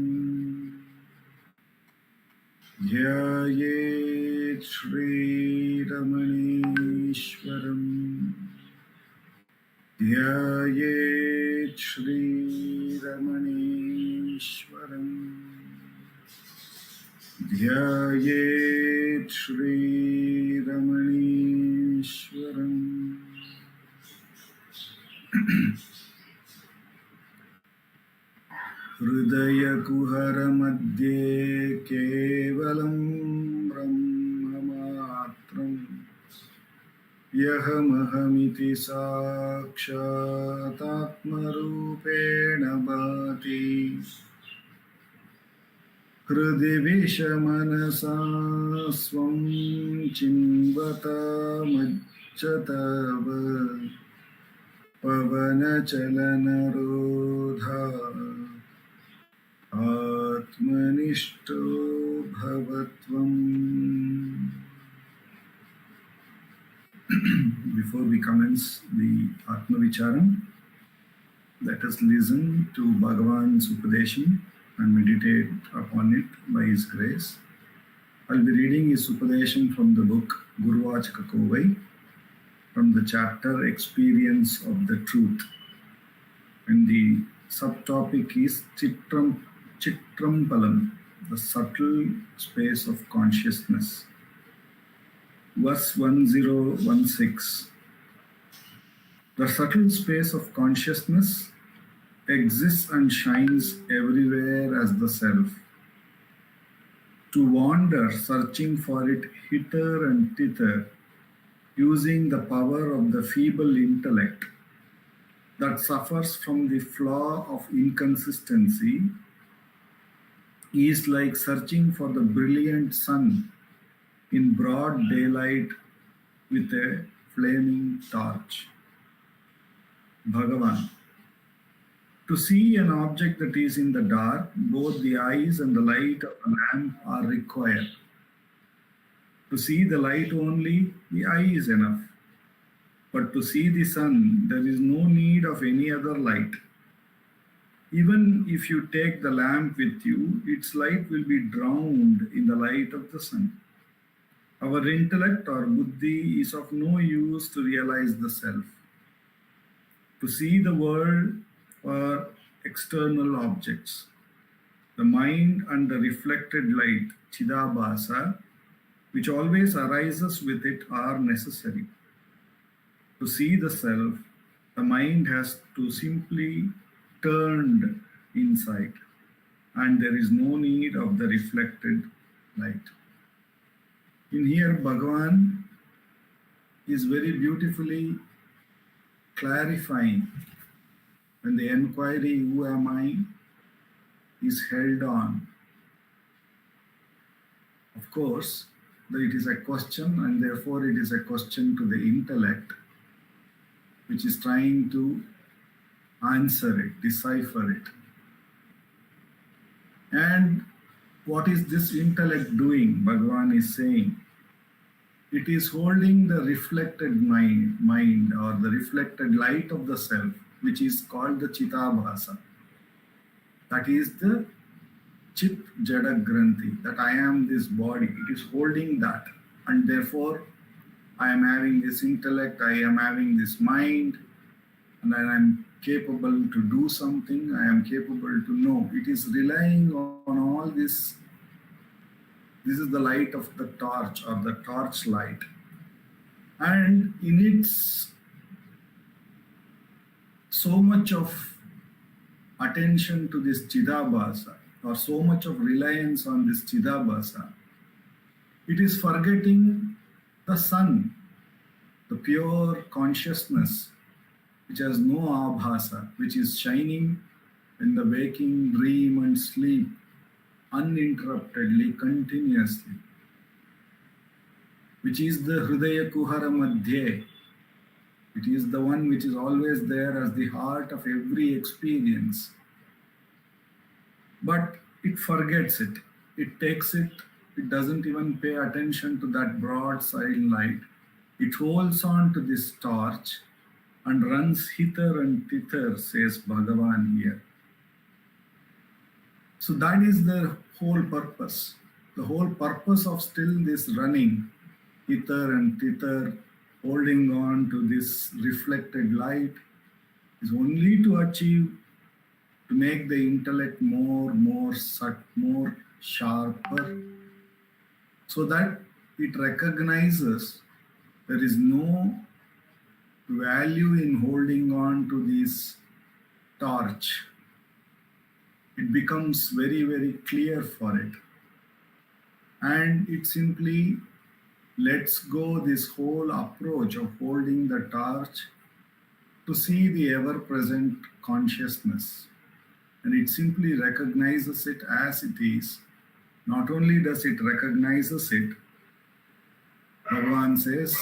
Dhyaye Jaisriram Jaisriram Jaisriram हृदयकुहरमध्ये केवलं ब्रह्ममात्रं यहमहमिति साक्षातात्मरूपेण भाति हृदि विषमनसा स्वं चिन्वतामच्युतव पवनचलनरोधा Atmanishto Bhavatvam. Before we commence the Atma Vicharam, let us listen to Bhagavan's Upadesham and meditate upon it by His grace. I'll be reading His Upadesham from the book Guruvachaka Kovai, from the chapter Experience of the Truth. And the subtopic is Chitrampalam, the subtle space of consciousness. Verse 1016. The subtle space of consciousness exists and shines everywhere as the self. To wander, searching for it hither and thither, using the power of the feeble intellect that suffers from the flaw of inconsistency, is like searching for the brilliant sun in broad daylight with a flaming torch. Bhagavan. To see an object that is in the dark, both the eyes and the light of a lamp are required. To see the light only, the eye is enough. But to see the sun, there is no need of any other light. Even if you take the lamp with you, its light will be drowned in the light of the sun. Our intellect or buddhi is of no use to realize the self. To see the world or external objects, the mind and the reflected light, Chidabhasa, which always arises with it, are necessary. To see the self, the mind has to simply turn inside, and there is no need of the reflected light. In here, Bhagavan is very beautifully clarifying when the enquiry, who am I, is held on. Of course, it is a question, and therefore it is a question to the intellect, which is trying to answer it, decipher it. And what is this intellect doing? Bhagavan is saying, it is holding the reflected mind or the reflected light of the self, which is called the Chitabhasa. That is the Chit Jada Granthi, that I am this body. It is holding that, and therefore I am having this intellect, I am having this mind, and I am capable to do something, I am capable to know. It is relying on all this. This is the light of the torch or the torch light. And in its so much of attention to this Chidabhasa, or so much of reliance on this Chidabhasa, it is forgetting the sun, the pure consciousness, which has no abhasa, which is shining in the waking, dream and sleep uninterruptedly, continuously, which is the Hridaya Kuhara Madhye. It is the one which is always there as the heart of every experience. But it forgets it. It takes it. It doesn't even pay attention to that broadside light. It holds on to this torch and runs hither and thither, says Bhagavan here. So that is the whole purpose. The whole purpose of still this running, hither and thither, holding on to this reflected light, is only to achieve, to make the intellect more sharper, so that it recognizes there is no value in holding on to this torch. It becomes very clear for it. And it simply lets go this whole approach of holding the torch to see the ever-present consciousness. And it simply recognizes it as it is. Not only does it recognizes it, Bhagavan says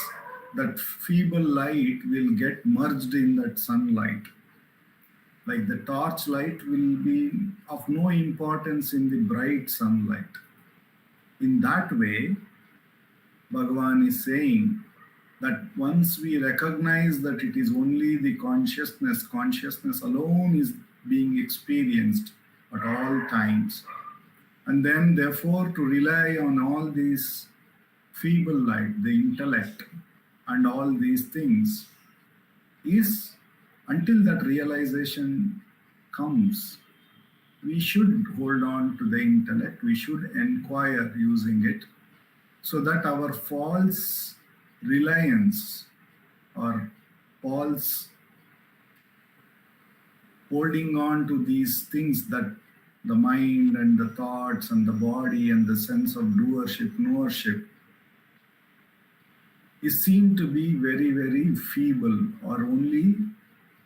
that feeble light will get merged in that sunlight. Like the torch light will be of no importance in the bright sunlight. In that way, Bhagavan is saying that once we recognize that it is only the consciousness alone is being experienced at all times, and then therefore to rely on all these feeble light, the intellect, and all these things is, until that realization comes, we should hold on to the intellect, we should inquire using it, so that our false reliance or false holding on to these things, that the mind and the thoughts and the body and the sense of doership, knowership, is seen to be very feeble, or only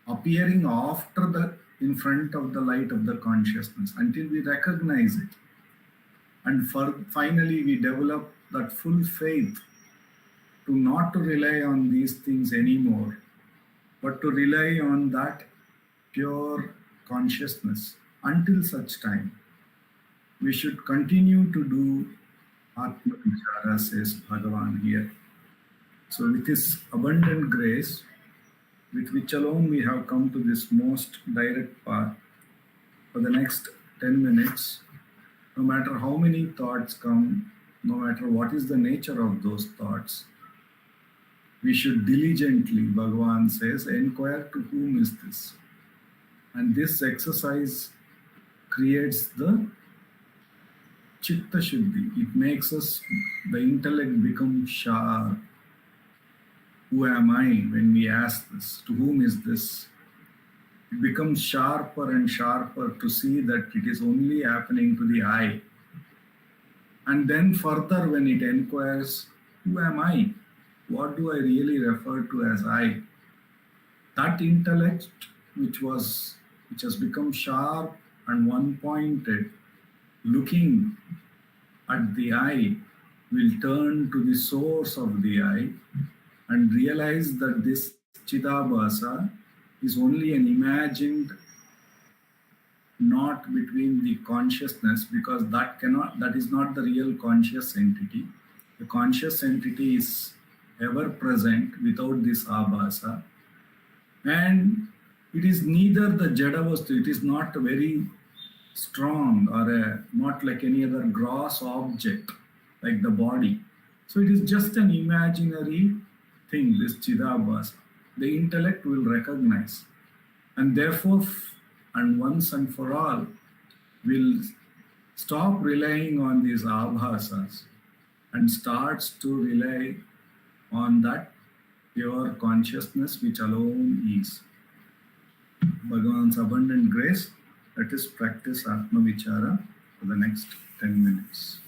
appearing after the, in front of the light of the consciousness, until we recognize it. And finally we develop that full faith to not to rely on these things anymore, but to rely on that pure consciousness. Until such time, we should continue to do Atma Vichara, says Bhagavan here. So with this abundant grace, with which alone we have come to this most direct path, for the next 10 minutes, no matter how many thoughts come, no matter what is the nature of those thoughts, we should diligently, Bhagavan says, inquire to whom is this. And this exercise creates the Chitta Shuddhi. It makes us, the intellect become sharp. Who am I when we ask this? To whom is this? It becomes sharper and sharper to see that it is only happening to the I. And then further when it inquires, who am I? What do I really refer to as I? That intellect which has become sharp and one-pointed, looking at the I, will turn to the source of the I and realize that this Chidabhasa is only an imagined knot between the consciousness, because that is not the real conscious entity. The conscious entity is ever present without this abhasa, and it is neither the Jadavastu, it is not very strong or not like any other gross object like the body. So it is just an imaginary thing, this Chidabhasa. The intellect will recognize, and therefore, and once and for all, will stop relying on these abhasas and starts to rely on that pure consciousness which alone is. Bhagavan's abundant grace, let us practice Atma Vichara for the next 10 minutes.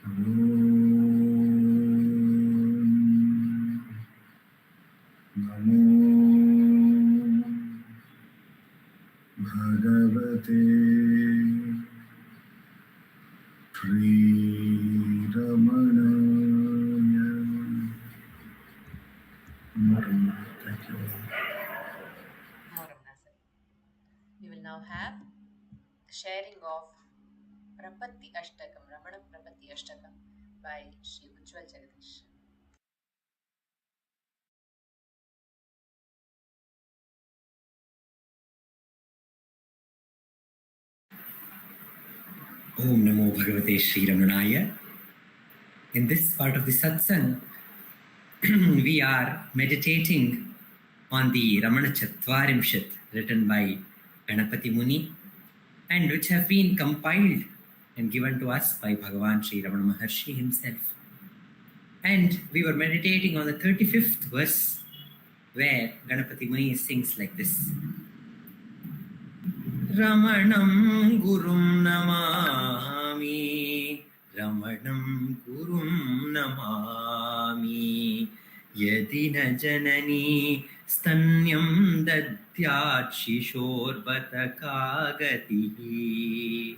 नमो भगवते Thank you. More Ramana sir. We will now have the sharing of Prapatti Ashtakam, Ramana Prapatti Ashtakam by Sri Ujwal Jagadeesh. Om Namo Bhagavate Sri Ramanaya. In this part of the satsang, we are meditating on the Ramanacentre written by Ganapati Muni and which have been compiled and given to us by Bhagavan Sri Ramana Maharshi himself. And we were meditating on the 35th verse where Ganapati Muni sings like this. Ramanam Gurum Namami, Ramanam Gurum Namami, Yadina Janani Stanyam Dadyat Shishorbatakagatihi,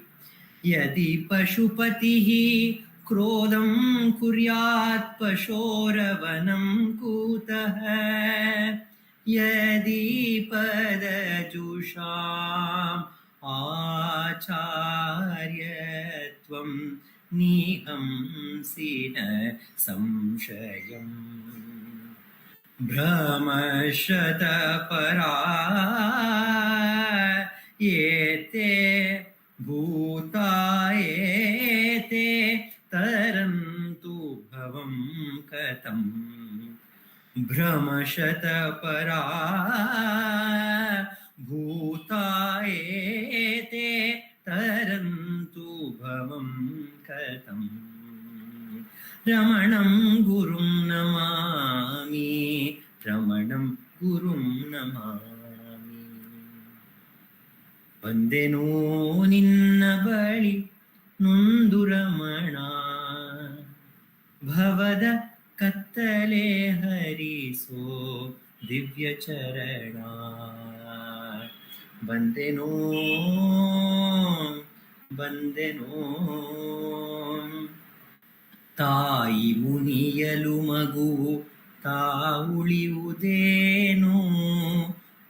Yadi Pashupatihi Krodam Kuryat Pashoravanam Kutaha, Yadi Padajusham Acharyatvam Niham Sina Samshayam Brahmashata Para Yete Bhuta Yete Tarantu Bhavam Katam Brahmashata Para Bhuta Ete Tarantu Bhavam Katam Ramanam Gurum Namami, Ramanam Gurum Namami. Vandeno Ninna Bali Nundu Ramana Bhavada Kattale Hariso Divya Charana Bandeno Tayi Muniyalu Magu Tauliudeno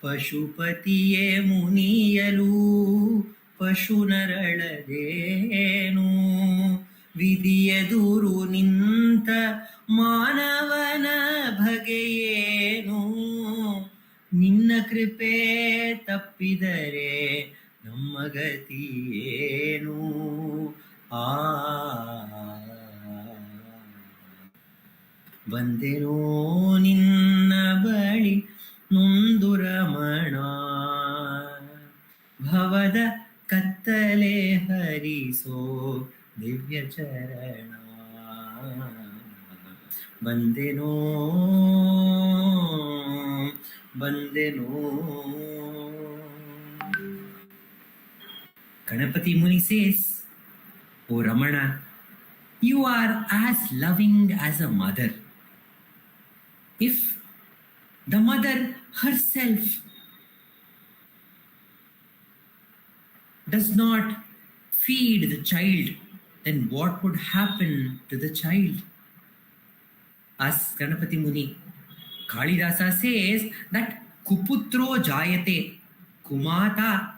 Pashupatiye Muniyalu Pashunaraladeno Vidiyaduru Ninta Manavana Bhagayenu Ninna Kripe Tappidare Nammagatiyenu Vandeno Ninna Bali Nunduramana Bhavada Kattale Hariso Divya Charana Vandeno Ganapati Muni says, O Ramana, you are as loving as a mother. If the mother herself does not feed the child, then what would happen to the child? As Ganapati Muni, Kalidasa says that Kuputro Jayate, Kumata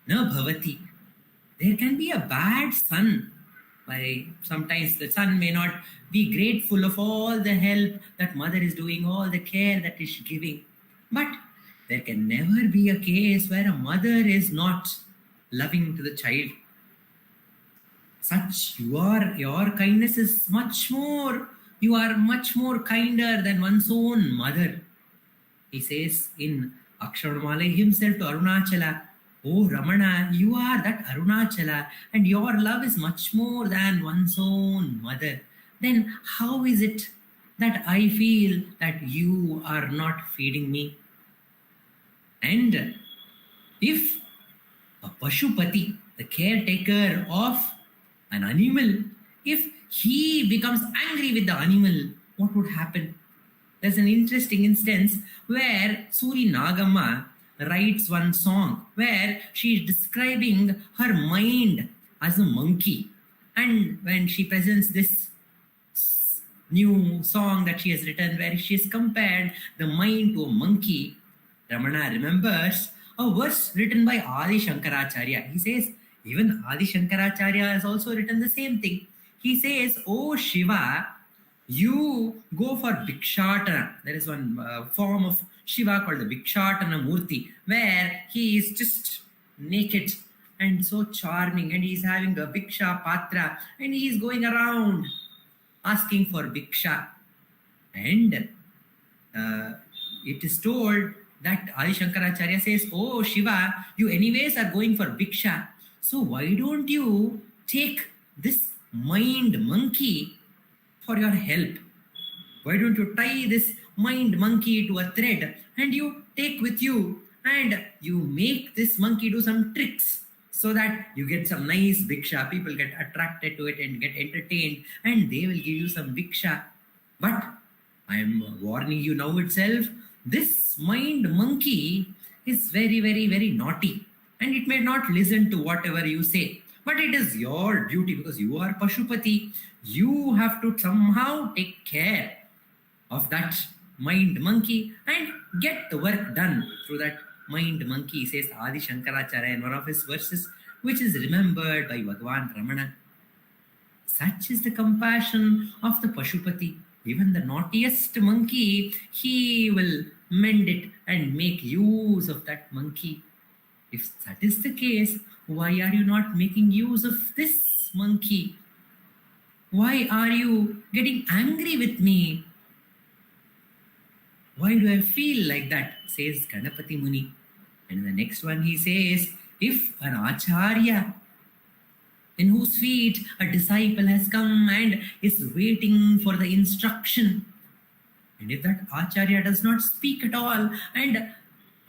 na Bhavati. There can be a bad son. Sometimes the son may not be grateful of all the help that mother is doing, all the care that is giving. But there can never be a case where a mother is not loving to the child. Such your kindness is much more, you are much more kinder than one's own mother. He says in Aksharamanamalai himself to Arunachala, Oh Ramana, you are that Arunachala and your love is much more than one's own mother. Then how is it that I feel that you are not feeding me? And if a Pashupati, the caretaker of an animal, If he becomes angry with the animal, what would happen? There's an interesting instance where Suri Nagamma writes one song where she is describing her mind as a monkey. And when she presents this new song that she has written where she has compared the mind to a monkey, Ramana remembers a verse written by Adi Shankaracharya. He says, even Adi Shankaracharya has also written the same thing. He says, "Oh Shiva, you go for Bhikshatana." There is one form of Shiva called the Bhikshatana Murti, where he is just naked and so charming, and he is having a Bhiksha Patra, and he is going around asking for Bhiksha. And it is told that Adi Shankaracharya says, "Oh Shiva, you anyways are going for Bhiksha, so why don't you take this mind monkey for your help? Why don't you tie this mind monkey to a thread and you take with you and you make this monkey do some tricks so that you get some nice bhiksha, people get attracted to it and get entertained and they will give you some bhiksha. But I am warning you now itself, this mind monkey is very, very, very naughty and it may not listen to whatever you say. But it is your duty because you are Pashupati. You have to somehow take care of that mind monkey and get the work done through that mind monkey, says Adi Shankaracharya in one of his verses, which is remembered by Bhagavan Ramana. Such is the compassion of the Pashupati. Even the naughtiest monkey, he will mend it and make use of that monkey. If that is the case, why are you not making use of this monkey? Why are you getting angry with me? Why do I feel like that? Says Ganapati Muni. And in the next one he says, if an Acharya in whose feet a disciple has come and is waiting for the instruction, and if that Acharya does not speak at all and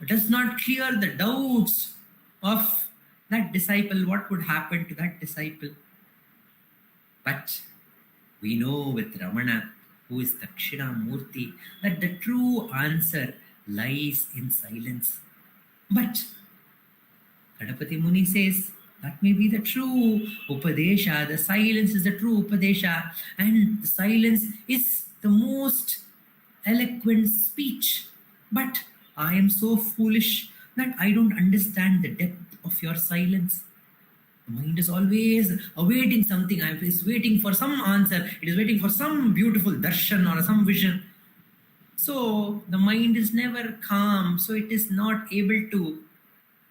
does not clear the doubts of that disciple, what would happen to that disciple? But we know with Ramana, who is Dakshinamurti, that the true answer lies in silence. But Ganapati Muni says that may be the true Upadesha, the silence is the true Upadesha, and the silence is the most eloquent speech. But I am so foolish that I don't understand the depth of your silence. The mind is always awaiting something. It is waiting for some answer. It is waiting for some beautiful darshan or some vision. So the mind is never calm. So it is not able to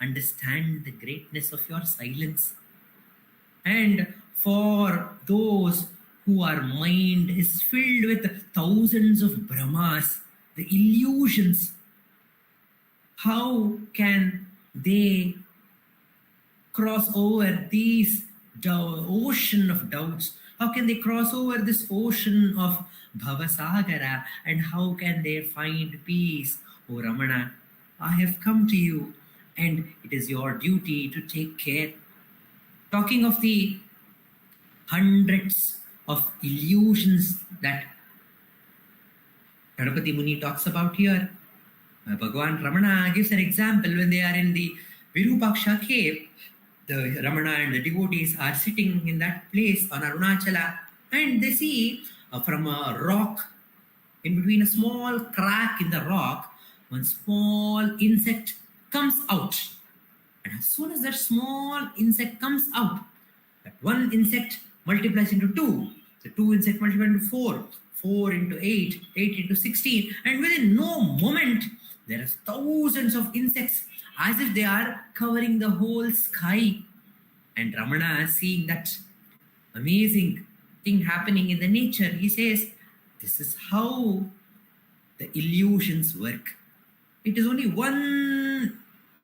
understand the greatness of your silence. And for those who are mind is filled with thousands of Brahmas, the illusions, how can they cross over these ocean of doubts? How can they cross over this ocean of Bhavasagara? And how can they find peace? Oh Ramana, I have come to you and it is your duty to take care. Talking of the hundreds of illusions that Ganapati Muni talks about here, Bhagavan Ramana gives an example when they are in the Virupaksha cave. The Ramana and the devotees are sitting in that place on Arunachala and they see from a rock, in between a small crack in the rock, one small insect comes out. And as soon as that small insect comes out, that one insect multiplies into 2. The 2 insect multiply into 4, 4 into 8, 8 into 16. And within no moment, there are thousands of insects as if they are covering the whole sky. And Ramana, seeing that amazing thing happening in the nature, he says, this is how the illusions work. It is only one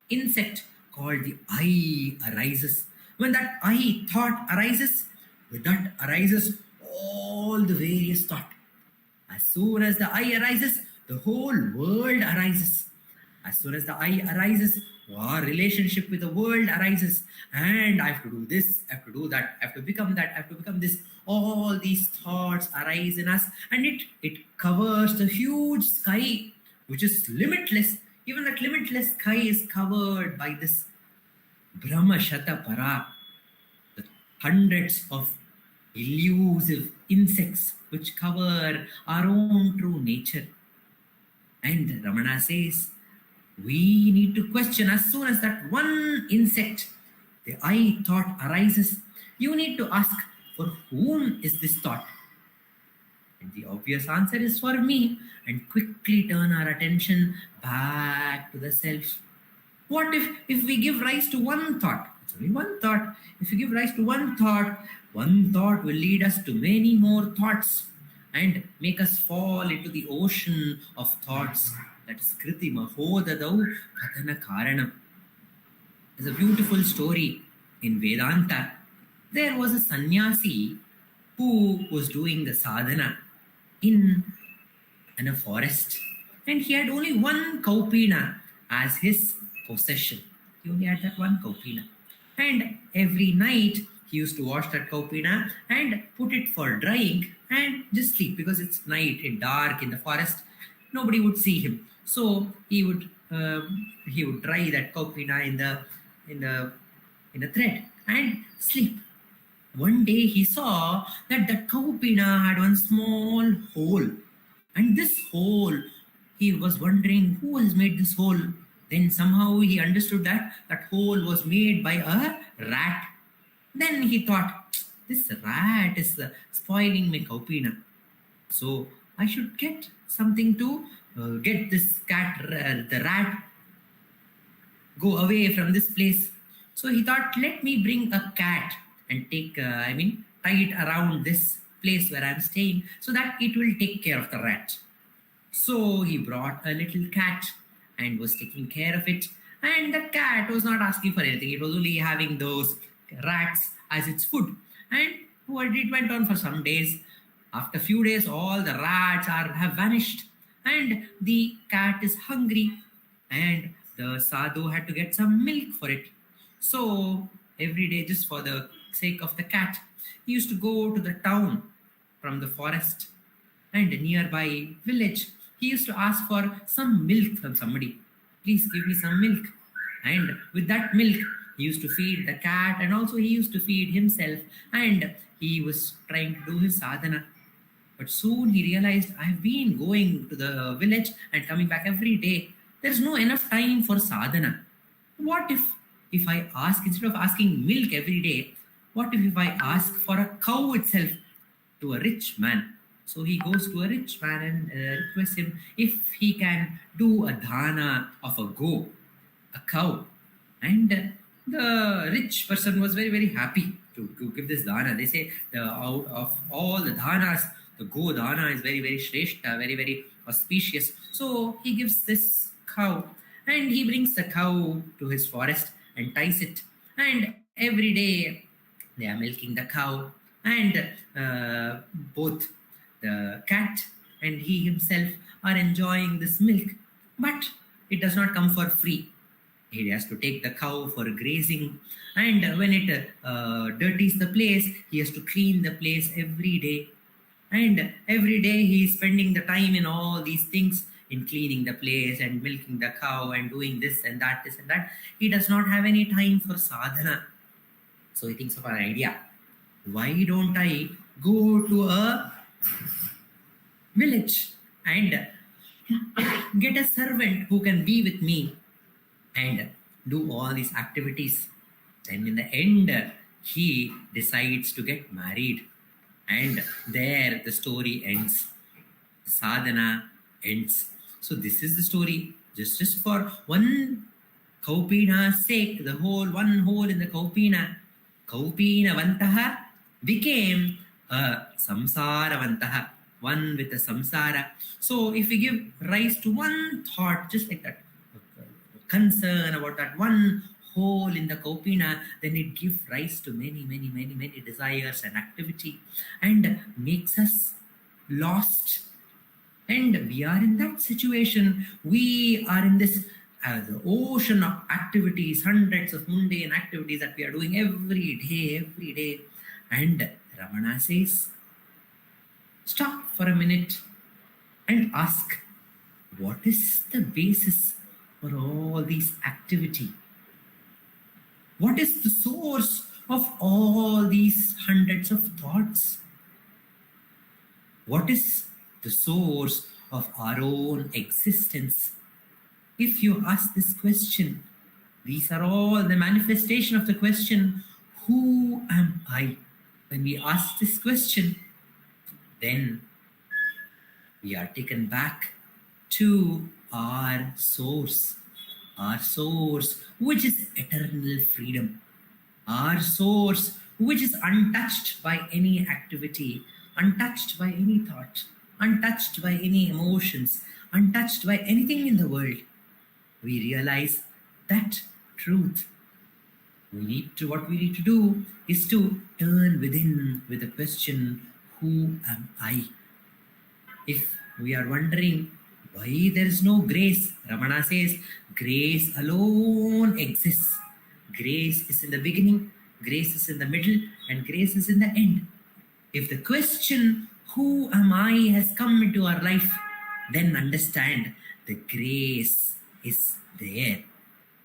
insect called the I arises. When that I thought arises, with that arises all the various thought. As soon as the I arises, the whole world arises. As soon as the I arises, our relationship with the world arises. And I have to do this, I have to do that, I have to become that, I have to become this. all these thoughts arise in us, and it covers the huge sky, which is limitless. Even that limitless sky is covered by this Brahma Shata Para, the hundreds of elusive insects which cover our own true nature. And Ramana says, we need to question as soon as that one insect, the I thought arises, you need to ask, for whom is this thought? And the obvious answer is for me, and quickly turn our attention back to the self. What if we give rise to one thought? It's only one thought. If we give rise to one thought will lead us to many more thoughts and make us fall into the ocean of thoughts. That is Kriti Mahodadau Patana Karanam. There's a beautiful story in Vedanta. There was a sannyasi who was doing the sadhana in a forest, and he had only one kaupina as his possession. He only had that one kaupina, and every night he used to wash that kaupina and put it for drying and just sleep, because it's night and dark in the forest, nobody would see him. So he would dry that kaupina in a thread and sleep. One day he saw that the kaupina had one small hole, and this hole, he was wondering who has made this hole. Then somehow he understood that that hole was made by a rat. Then he thought, this rat is spoiling my kaupina, so I should get something to get this the rat go away from this place. So he thought, let me bring a cat and tie it around this place where I'm staying, so that it will take care of the rat. So he brought a little cat and was taking care of it, and the cat was not asking for anything. It was only having those rats as its food. And it went on for some days. After a few days, all the rats have vanished, and the cat is hungry, and the sadhu had to get some milk for it. So every day, just for the sake of the cat, he used to go to the town from the forest and a nearby village. He used to ask for some milk from somebody. Please give me some milk. And with that milk, he used to feed the cat, and also he used to feed himself, and he was trying to do his sadhana. But soon he realized, I've been going to the village and coming back every day. There's no enough time for sadhana. What if I ask, instead of asking milk every day, what if I ask for a cow itself to a rich man? So he goes to a rich man and requests him if he can do a dana of a cow. And the rich person was very, very happy to give this dana. They say out of all the danas, the go dana is very, very shreshta, very, very auspicious. So he gives this cow, and he brings the cow to his forest and ties it. And every day they are milking the cow, and both the cat and he himself are enjoying this milk. But it does not come for free. He has to take the cow for grazing, and when it dirties the place, he has to clean the place every day. And every day he is spending the time in all these things, in cleaning the place and milking the cow and doing this and that. He does not have any time for sadhana. So he thinks of an idea. Why don't I go to a village and get a servant who can be with me and do all these activities? Then in the end, he decides to get married. And there the story ends. Sadhana ends. So this is the story. Just for one kaupina's sake, one hole in the kaupina vantaha became a samsaravantaha, one with the samsara. So if we give rise to one thought, just like that, concern about that one hole in the kaupina, then it gives rise to many desires and activity, and makes us lost. And we are in that situation. We are in this the ocean of activities, hundreds of mundane activities that we are doing every day. And Ramana says, stop for a minute and ask, what is the basis for all these activity? What is the source of all these hundreds of thoughts? What is the source of our own existence? If you ask this question, these are all the manifestation of the question, who am I? When we ask this question, then we are taken back to our source which is eternal freedom, our source which is untouched by any activity, untouched by any thought, untouched by any emotions, untouched by anything in the world. We realize that truth. What we need to do is to turn within with the question, who am I? If we are wondering why there is no grace, Ramana says, grace alone exists. Grace is in the beginning, grace is in the middle, and grace is in the end. If the question, who am I, has come into our life, then understand the grace is there.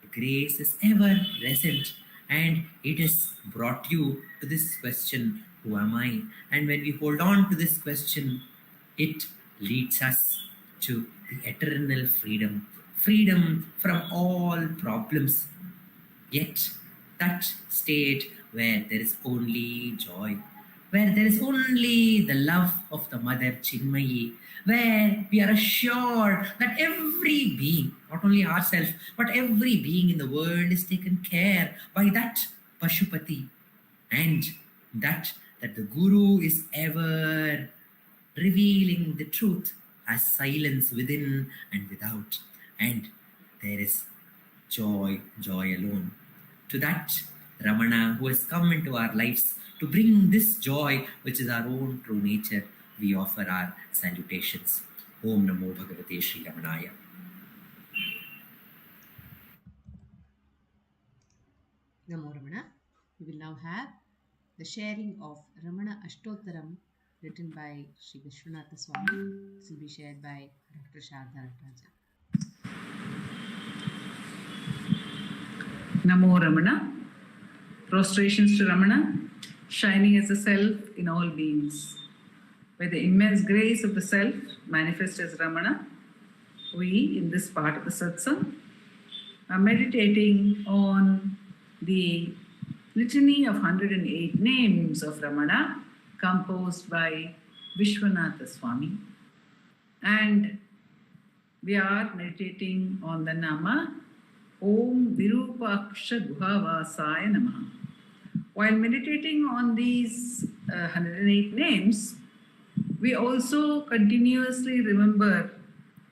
The grace is ever present, and it has brought you to this question, who am I? And when we hold on to this question, it leads us to the eternal freedom, freedom from all problems. Yet that state where there is only joy, where there is only the love of the Mother Chinmayi, where we are assured that every being, not only ourselves, but every being in the world is taken care by that Pashupati, and that the Guru is ever revealing the truth as silence within and without, and there is joy alone. To that Ramana who has come into our lives to bring this joy, which is our own true nature, we offer our salutations. Om Namo Bhagavate Sri Ramanaya. Namo Ramana. We will now have the sharing of Ramana Ashtottaram written by Sri Vishwanatha Swami. This will be shared by Dr. Sarada. Namo Ramana. Prostrations to Ramana, shining as the self in all beings. By the immense grace of the self manifest as Ramana, we, in this part of the satsang, are meditating on the litany of 108 names of Ramana composed by Vishwanatha Swami. And we are meditating on the Nama Om Virupaksha Guhavasaya Namaha. While meditating on these 108 names, we also continuously remember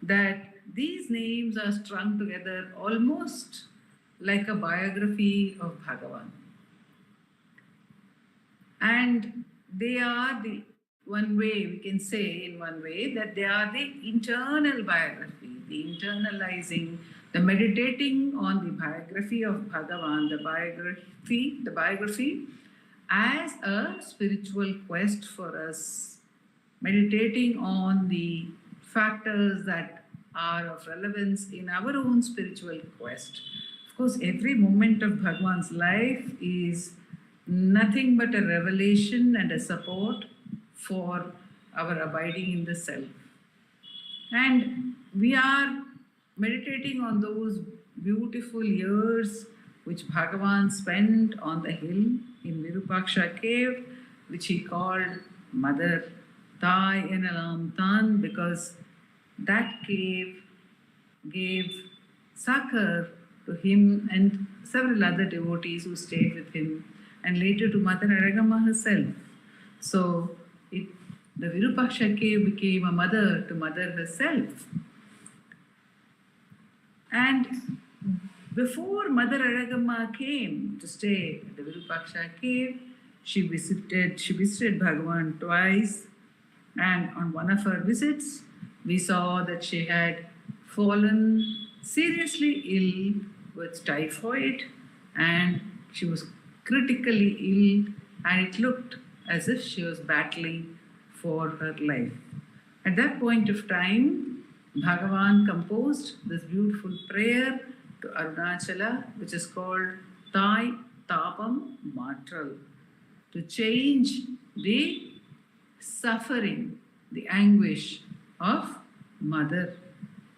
that these names are strung together almost like a biography of Bhagavan. And they are the one way, we can say in one way, that they are the internal biography, the internalizing, the meditating on the biography of Bhagavan, the biography as a spiritual quest for us, meditating on the factors that are of relevance in our own spiritual quest. Of course, every moment of Bhagavan's life is nothing but a revelation and a support for our abiding in the self. And we are meditating on those beautiful years which Bhagavan spent on the hill in Virupaksha cave, which he called Mother Tai Enalam Tan, because that cave gave succor to him and several other devotees who stayed with him, and later to Mother Aragamma herself. So the Virupaksha cave became a mother to Mother herself. And before Mother Aragamma came to stay at the Virupaksha cave, she visited Bhagavan twice, and on one of her visits, we saw that she had fallen seriously ill with typhoid, and she was critically ill, and it looked as if she was battling for her life. At that point of time, Bhagavan composed this beautiful prayer to Arunachala, which is called Tai Tapam Matral, to change the suffering, the anguish of mother.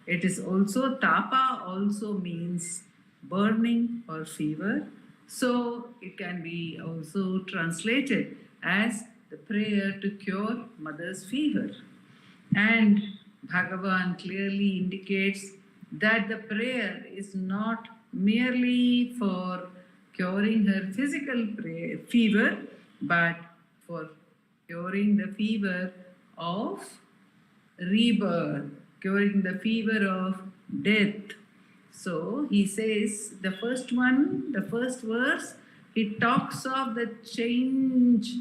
It is also, tapa also means burning or fever. So it can be also translated as the prayer to cure mother's fever. And Bhagavan clearly indicates that the prayer is not merely for curing her physical fever, but for curing the fever of rebirth, curing the fever of death. So he says, the first verse, he talks of the change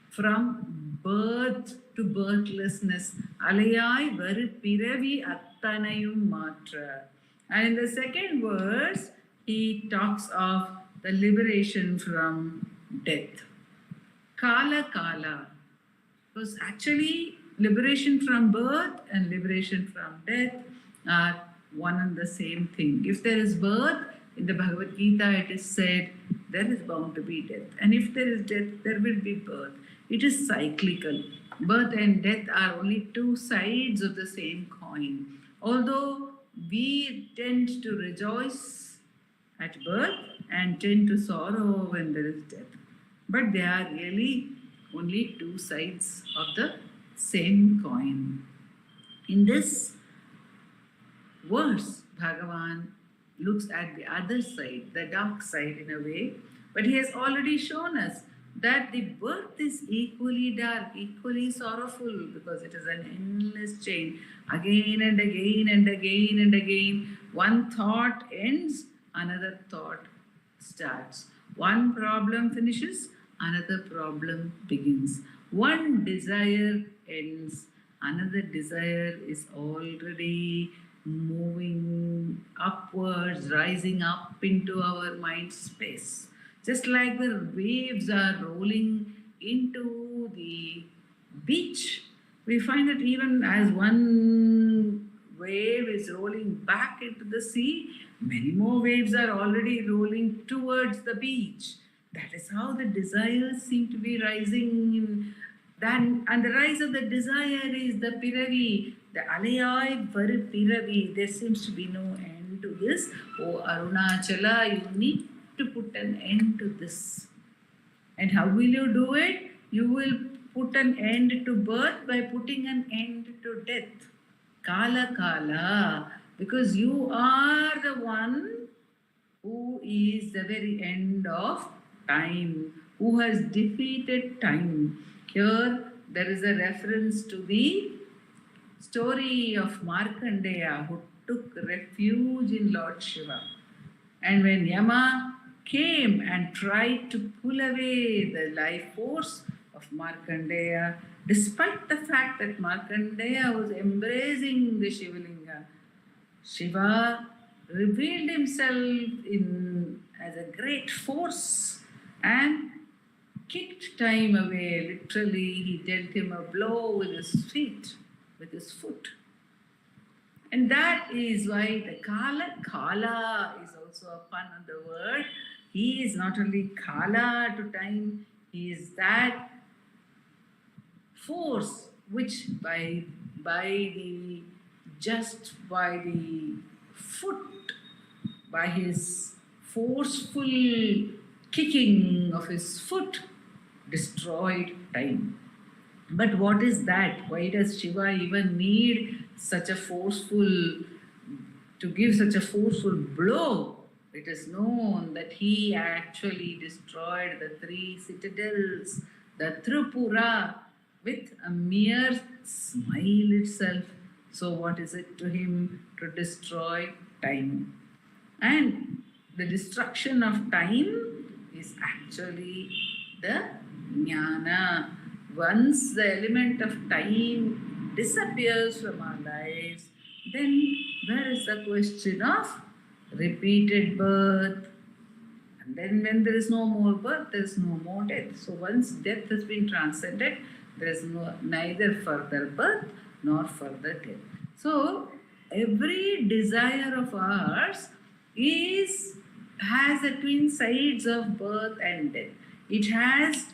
from birth to birthlessness. Alayai varu piravi attanayum matra. And in the second verse, he talks of the liberation from death. Kala Kala. Because actually, liberation from birth and liberation from death are one and the same thing. If there is birth, in the Bhagavad Gita it is said, there is bound to be death. And if there is death, there will be birth. It is cyclical. Birth and death are only two sides of the same coin. Although we tend to rejoice at birth and tend to sorrow when there is death. But they are really only two sides of the same coin. In this verse, Bhagavan looks at the other side, the dark side in a way, but he has already shown us that the birth is equally dark, equally sorrowful, because it is an endless chain. Again and again and again and again, one thought ends, another thought starts. One problem finishes, another problem begins. One desire ends, another desire is already moving upwards, rising up into our mind space. Just like the waves are rolling into the beach, we find that even as one wave is rolling back into the sea, many more waves are already rolling towards the beach. That is how the desires seem to be rising. And the rise of the desire is the piravi, the alayai varu piravi. There seems to be no end to this. Oh Arunachala, you need to put an end to this. And how will you do it? You will put an end to birth by putting an end to death. Kala Kala, because you are the one who is the very end of time, who has defeated time. Here there is a reference to the story of Markandeya, who took refuge in Lord Shiva. And when Yama came and tried to pull away the life force of Markandeya, despite the fact that Markandeya was embracing the Shivalinga, Shiva revealed himself as a great force and kicked time away. Literally, he dealt him a blow with his feet, with his foot. And that is why the Kala is also a pun on the word. He is not only Kala to time, he is that force which by the foot, by his forceful kicking of his foot, destroyed time. But what is that? Why does Shiva even need to give such a forceful blow? It is known that he actually destroyed the 3 citadels, the Tripura, with a mere smile itself. So what is it to him to destroy time? And the destruction of time is actually the jnana. Once the element of time disappears from our lives, then where is the question of repeated birth, And then when there is no more birth, there is no more death. So once death has been transcended, there is neither further birth nor further death. So every desire of ours has the twin sides of birth and death. It has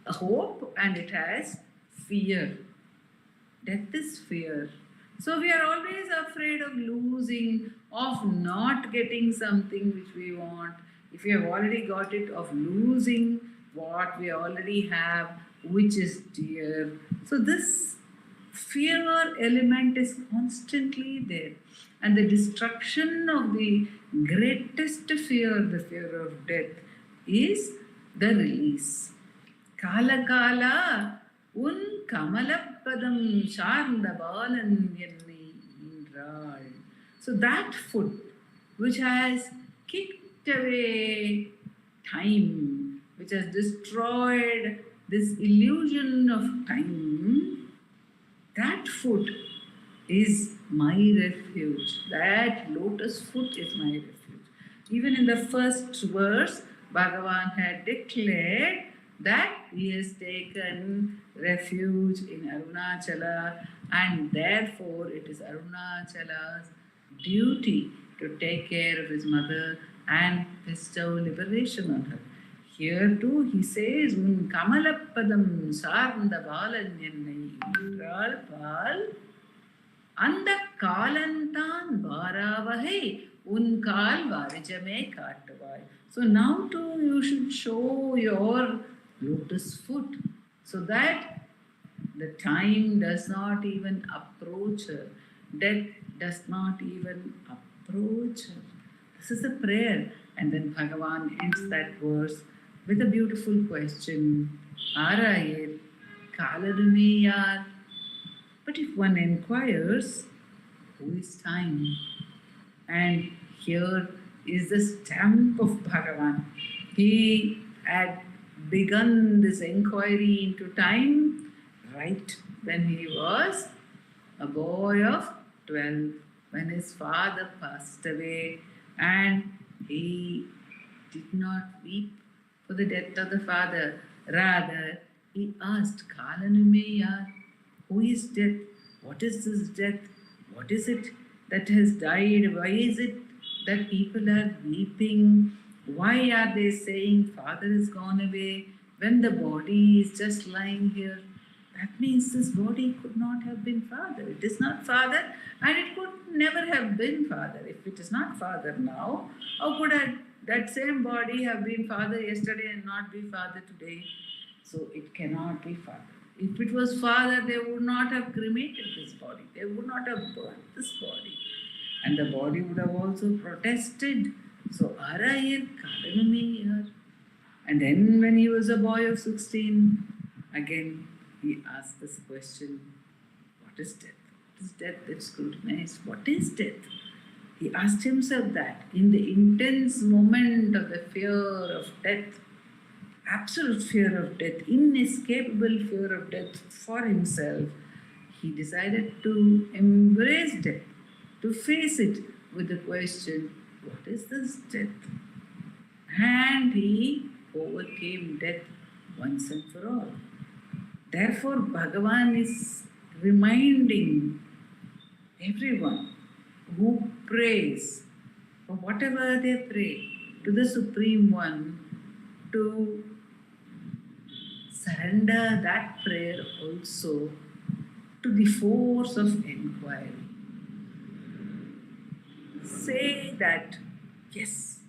a hope and it has fear. Death is fear. So we are always afraid of losing, of not getting something which we want. If we have already got it, of losing what we already have, which is dear. So this fear element is constantly there. And the destruction of the greatest fear, the fear of death, is the release. Kala kala un kamalapadam sharnda balan yenni indral. So that foot which has kicked away time, which has destroyed this illusion of time, that foot is my refuge. That lotus foot is my refuge. Even in the first verse, Bhagavan had declared that he has taken refuge in Arunachala, and therefore it is Arunachala's duty to take care of his mother and bestow liberation on her. Here too he says, Un Kamalapadam Sarnda Balan Yennai Indral Pal Anda Kalantan Varavahai Unkal Varijame Katavai. So now too you should show your lotus foot so that the time does not even approach her. Death does not even approach her. This is a prayer. And then Bhagavan ends that verse with a beautiful question. Arayel Kaladumiyar. But if one inquires, who is time? And here is the stamp of Bhagavan. He had begun this inquiry into time right when he was a boy of 12, when his father passed away, and he did not weep for the death of the father. Rather, he asked, Kalanumeya, who is death? What is this death? What is it that has died? Why is it that people are weeping? Why are they saying father is gone away when the body is just lying here? That means this body could not have been father. It is not father, and it could never have been father. If it is not father now, how could that same body have been father yesterday and not be father today? So it cannot be father. If it was father, they would not have cremated this body. They would not have burnt this body. And the body would have also protested. So, Arayir Kalanumiyar. And then when he was a boy of 16, again he asked this question, what is death? What is death that scrutinized? What is death? He asked himself that in the intense moment of the fear of death, absolute fear of death, inescapable fear of death for himself, he decided to embrace death, to face it with the question, what is this death? And he overcame death once and for all. Therefore, Bhagavan is reminding everyone who prays, for whatever they pray, to the Supreme One, to surrender that prayer also to the force of inquiry. Say that, yes,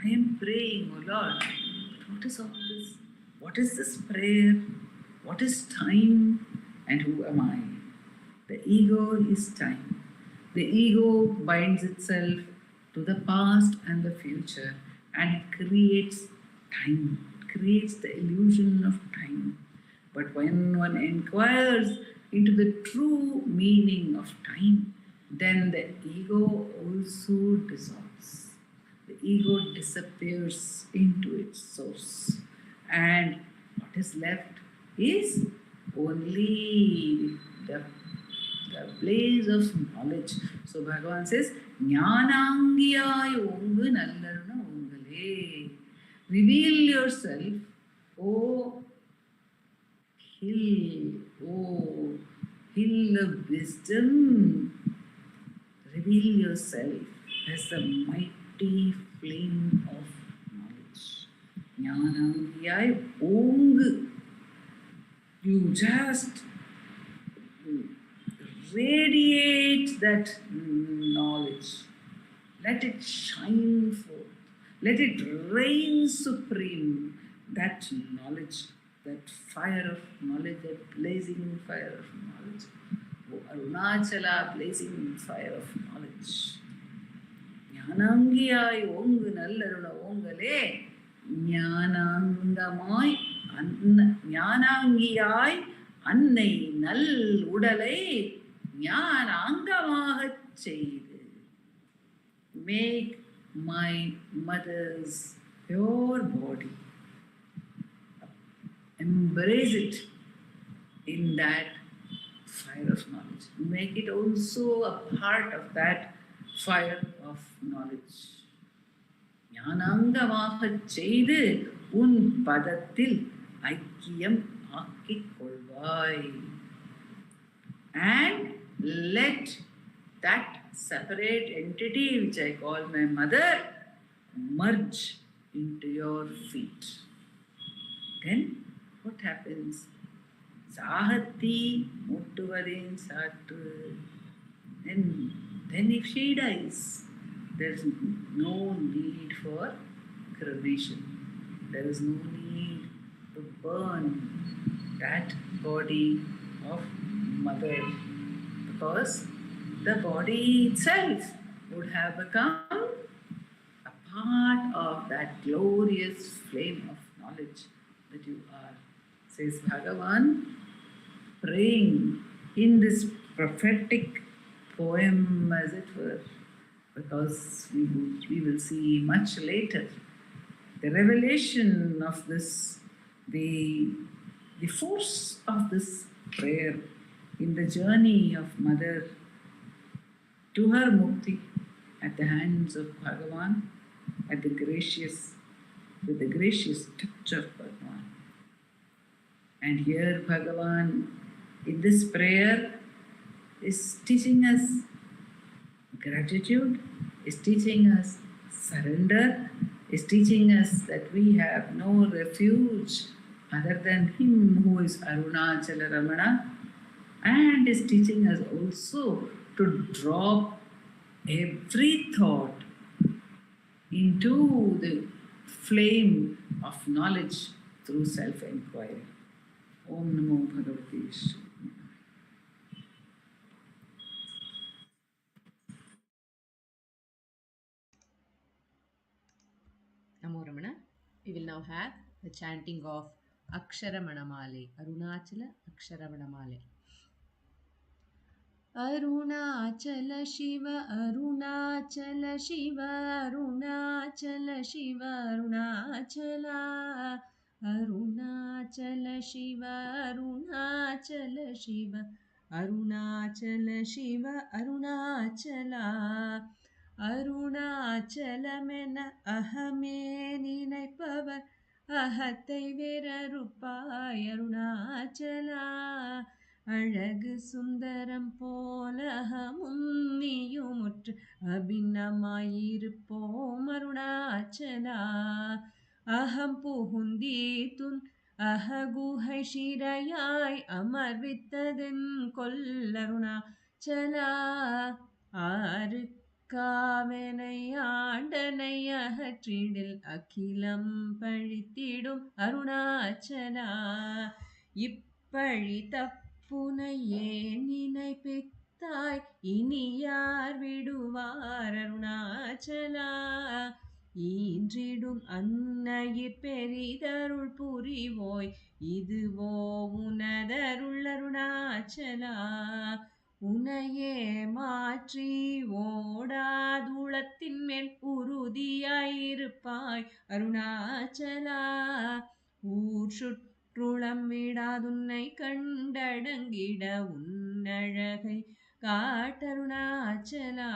I am praying, O Lord, but what is all this? What is this prayer? What is time? And who am I? The ego is time. The ego binds itself to the past and the future, and it creates time. It creates the illusion of time. But when one inquires into the true meaning of time, then the ego also dissolves. The ego disappears into its source. And what is left is only the blaze of knowledge. So Bhagavan says, Jnanangiyaya ongu nallaruna ongale. Reveal yourself, O hill, O hill of wisdom. Reveal yourself as the mighty flame of knowledge. Jnanangiyai Ong. You just radiate that knowledge. Let it shine forth. Let it reign supreme. That knowledge, that fire of knowledge, that blazing fire of knowledge. O Arunachala, blazing fire of knowledge. Jnanangiyai Ongu Nallaruna Ongale. ஞானாங்கமாய் ஞானாங்கியாய் அன்னை நல் உடலை ஞானாங்கமாகச் செய்து. Make my mother's pure body. Embrace it in that fire of knowledge. Make it also a part of that fire of knowledge. ஞானாங்கமாகச் செய்து உன் பதத்தில் ஐக்கியம் ஆக்கிக் கொள்வாய். And let that separate entity which I call my mother merge into your feet. Then what happens? Sahati muttuvadin sattu. Then if she dies, there's no need for cremation. There is no need to burn that body of mother, because the body itself would have become a part of that glorious flame of knowledge that you are, says Bhagavan, praying in this prophetic poem, as it were, because we will see much later the revelation of this, the force of this prayer in the journey of mother to her mukti at the hands of Bhagavan, with the gracious touch of Bhagavan. And here Bhagavan in this prayer is teaching us gratitude, is teaching us surrender, is teaching us that we have no refuge other than Him who is Arunachala Ramana, and is teaching us also to drop every thought into the flame of knowledge through self-enquiry. Om Namo Bhagavate Shri. Namo Ramana. We will now have the chanting of Aksharamanamalai, Arunachala Aksharamanamalai. Arunachala Shiva, Arunachala Shiva, Arunachala Shiva, Arunachala. Arunachala Shiva, Arunachala Shiva, Arunachala Shiva, Arunachala. அருணாச்சலமென அகமே நினைப்பவர் அகத்தை விரறுப்பாய் அருணாச்சலா. அழகு சுந்தரம் போல அகமும் நீயுமுற்று அபிநமாயிருப்போம் அருணாச்சலா. அகம் புகுந்தீத்துன் அககுகை சிறையாய் அமர்வித்ததென் கொல்லருணாச்சலா. ஆறு காவனை ஆண்டனை அகற்றிடில் அகிலம் பழித்திடும் அருணாச்சலா. இப்பழி தப்புனை ஏன் நினைப்பித்தாய் இனி யார் விடுவார் அருணாச்சலா. ஈன்றிடும் அன்னையிற் பெரிதருள் புரிவோய் இதுவோ உனதருள் அருணாச்சலா. உனையே மாற்றி ஓடாதுளத்தின் மேல் உறுதியாயிருப்பாய் அருணாச்சலா. ஊர் சுற்றுளம் விடாதுன்னை கண்டடங்கிட உன்னழகை காட்டருணாச்சலா.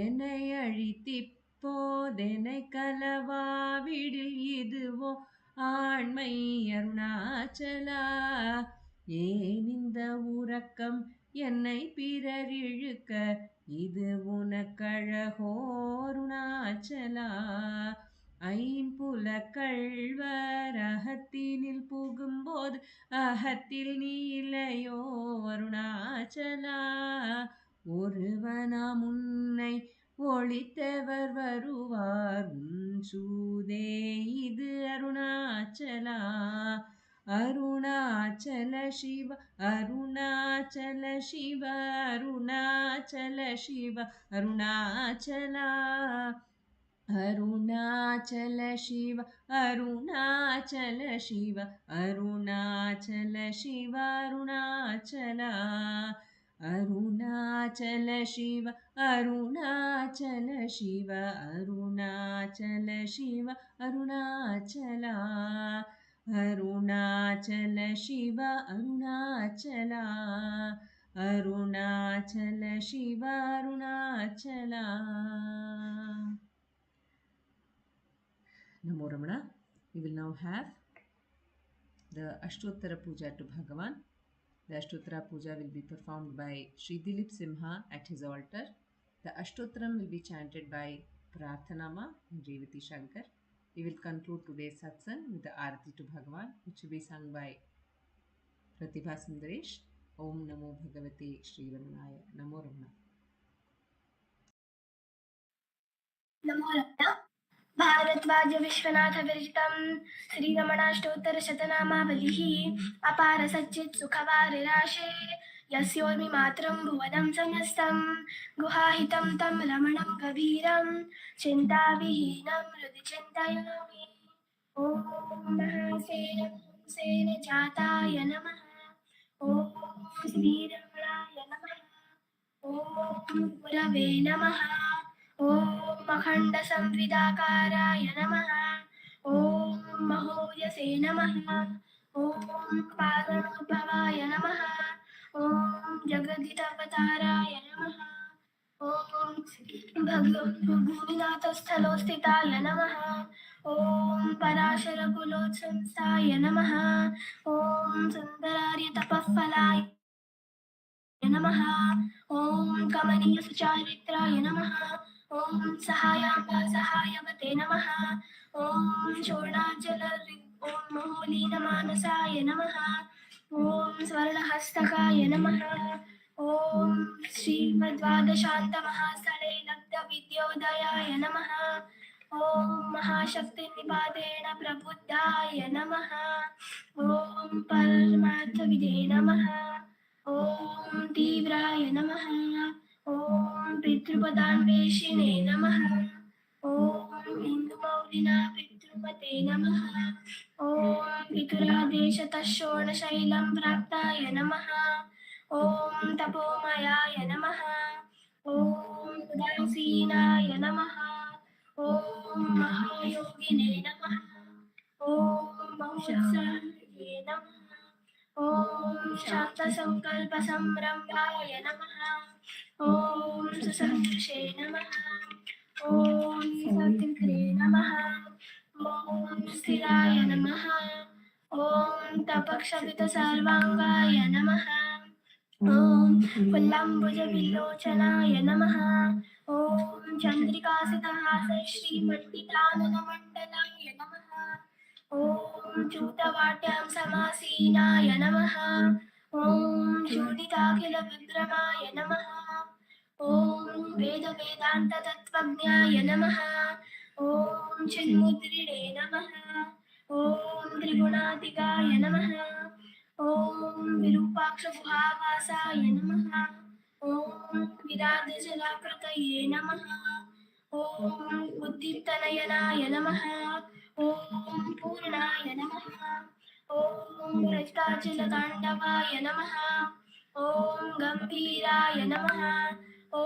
என்னை அழித்திப் இப்போதெனை கலவாவிடில் இதுவோ ஆண்மை அருணாச்சலா. ஏன் இந்த உறக்கம் என்னை பிறர் இழுக்க, இது உனக்கழகோ அருணாச்சலா. ஐம்புல கள்வர் அகத்தினில் புகும்போது அகத்தில் நீ இல்லையோ அருணாச்சலா. ஒருவனாம் உன்னை ஒளித்தவர் வருவார், உன் சூதே இது அருணாச்சலா. அருணாச்சல சிவ அருணாச்சல சிவ அருணாச்சல சிவ அருணாச்சலா. அருணாச்சல சிவ அருணாச்சல சிவ அருணாச்சல சிவ அருணாச்சலா. அருணாச்சல சிவ அருணாச்சல சிவ அருணாச்சல சிவ அருணாச்சலா. அருணாச்சல சிவ அருணாச்சலா. அருணாச்சல சிவ Arunachala. Namo Ramana. We will now have the Ashtottara puja to Bhagavan. The Ashtottara puja will be performed by Sri Dileep Simha at his altar. The Ashtottaram will be chanted by Prarthana and Revathi Shankar. We will conclude today's satsang with the Arati to Bhagavan, which will be sung by Pratibha Sundaresh. Om Namo Bhagavate Sri Ramanaya. Namo Ramana. नमो रमण भारद्वाज विश्वनाथ विरचितं श्रीरमणाष्टोत्तर शतनामावलिः अपार सच्चित् सुखवारिराशे यस्योर्मि मात्रं भुवनं समस्तं गुहाहितं तं रमणं गभीरं चिन्ताविहीनं हृदि चिन्तयामि। ॐ महासेन जाताय नमः। ॐ श्रीरमणाय नमः। ॐ गुरवे नमः। ॐ अखण्ड संविदाकाराय नमः। ॐ महोयसे नमः। ॐ पादोद्भवाय नमः। ॐ जगदितवताराय नमः। ॐ भूमिनाथस्थलोस्थिताय नमः। ॐ पराशरकुलोत्संस्थाय नमः। ॐ सुन्दरार्यतपःफलाय नमः। ॐ कमनीयसुचारित्राय नमः। ॐ सहायवते नमः। ॐ शोणाचल ॐ महोलीनमानसाय नमः। ॐ स्वर्णहस्तकाय नमः। ॐ श्रीमद्वादशान्तमहास्थले लब्धविद्योदयाय नमः। ॐ महाशक्तिनिपातेन प्रबुद्धाय नमः। ॐ परमार्थविदे नमः। ॐ तीव्राय नमः। ॐ पितृपदान्वेषिणे नमः। ॐ इन्दुमौलिना पितृमते नमः। ॐ पितुरादेशतः शोणशैलं प्राप्ताय नमः। ॐ तपोमयाय नमः। ॐ उदासीनाय नमः। ॐ महायोगिने नमः। ॐ महोत्साहे नमः। ॐ शान्तसङ्कल्पसंरम्भाय नमः। ॐ सुसंकृषे नमः। ॐ सात्वित्रे नमः। ॐ स्थिराय नमः। ॐ तपक्षपितसर्वाङ्गाय नमः। ॐ फुल्लाम्बुजविलोचनाय नमः। ॐ चन्द्रिकासितहासः श्रीमण्डिताननमण्डलाय नमः। ॐ चूतवाट्यां समासीनाय नमः। ॐ चूडिताखिलविभ्रमाय नमः। ॐ वेदवेदान्ततत्त्वज्ञाय नमः। ॐ चिन्मुद्रिणे नमः। ॐ त्रिगुणातिकाय नमः। ॐ विरूपाक्षगुहावासाय नमः। ॐ विराजजलाकृतये नमः। ॐ उद्दीप्तनयनाय नमः। ॐ पूर्णाय नमः। ॐ रजताचलताण्डवाय नमः। ॐ गम्भीराय नमः। ॐ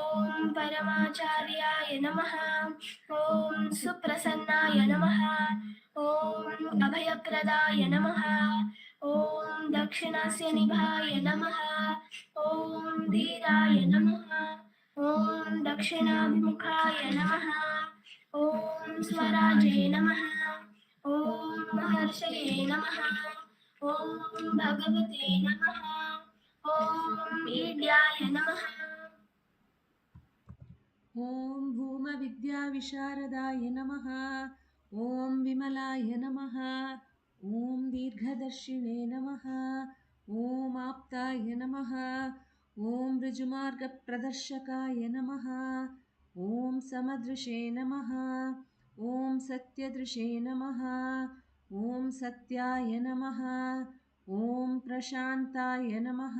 परमाचार्याय नमः। ॐ सुप्रसन्नाय नमः। ॐ अभयप्रदाय नमः। ॐ दक्षिणस्य निभाय नमः। ॐ धीराय नमः। ॐ दक्षिणाभिमुखाय नमः। ॐ स्वराजे नमः। ॐ महर्षये नमः। ॐ भगवते नमः। ॐ ईड्याय नमः। ॐ भूमविद्याविशारदाय नमः। ॐ विमलाय नमः। ॐ दीर्घदर्शिने नमः। ॐ आप्ताय नमः। ॐ ऋजुमार्गप्रदर्शकाय नमः। ॐ समदृशे नमः। ॐ सत्यदृशे नमः। ॐ सत्याय नमः। ॐ प्रशान्ताय नमः।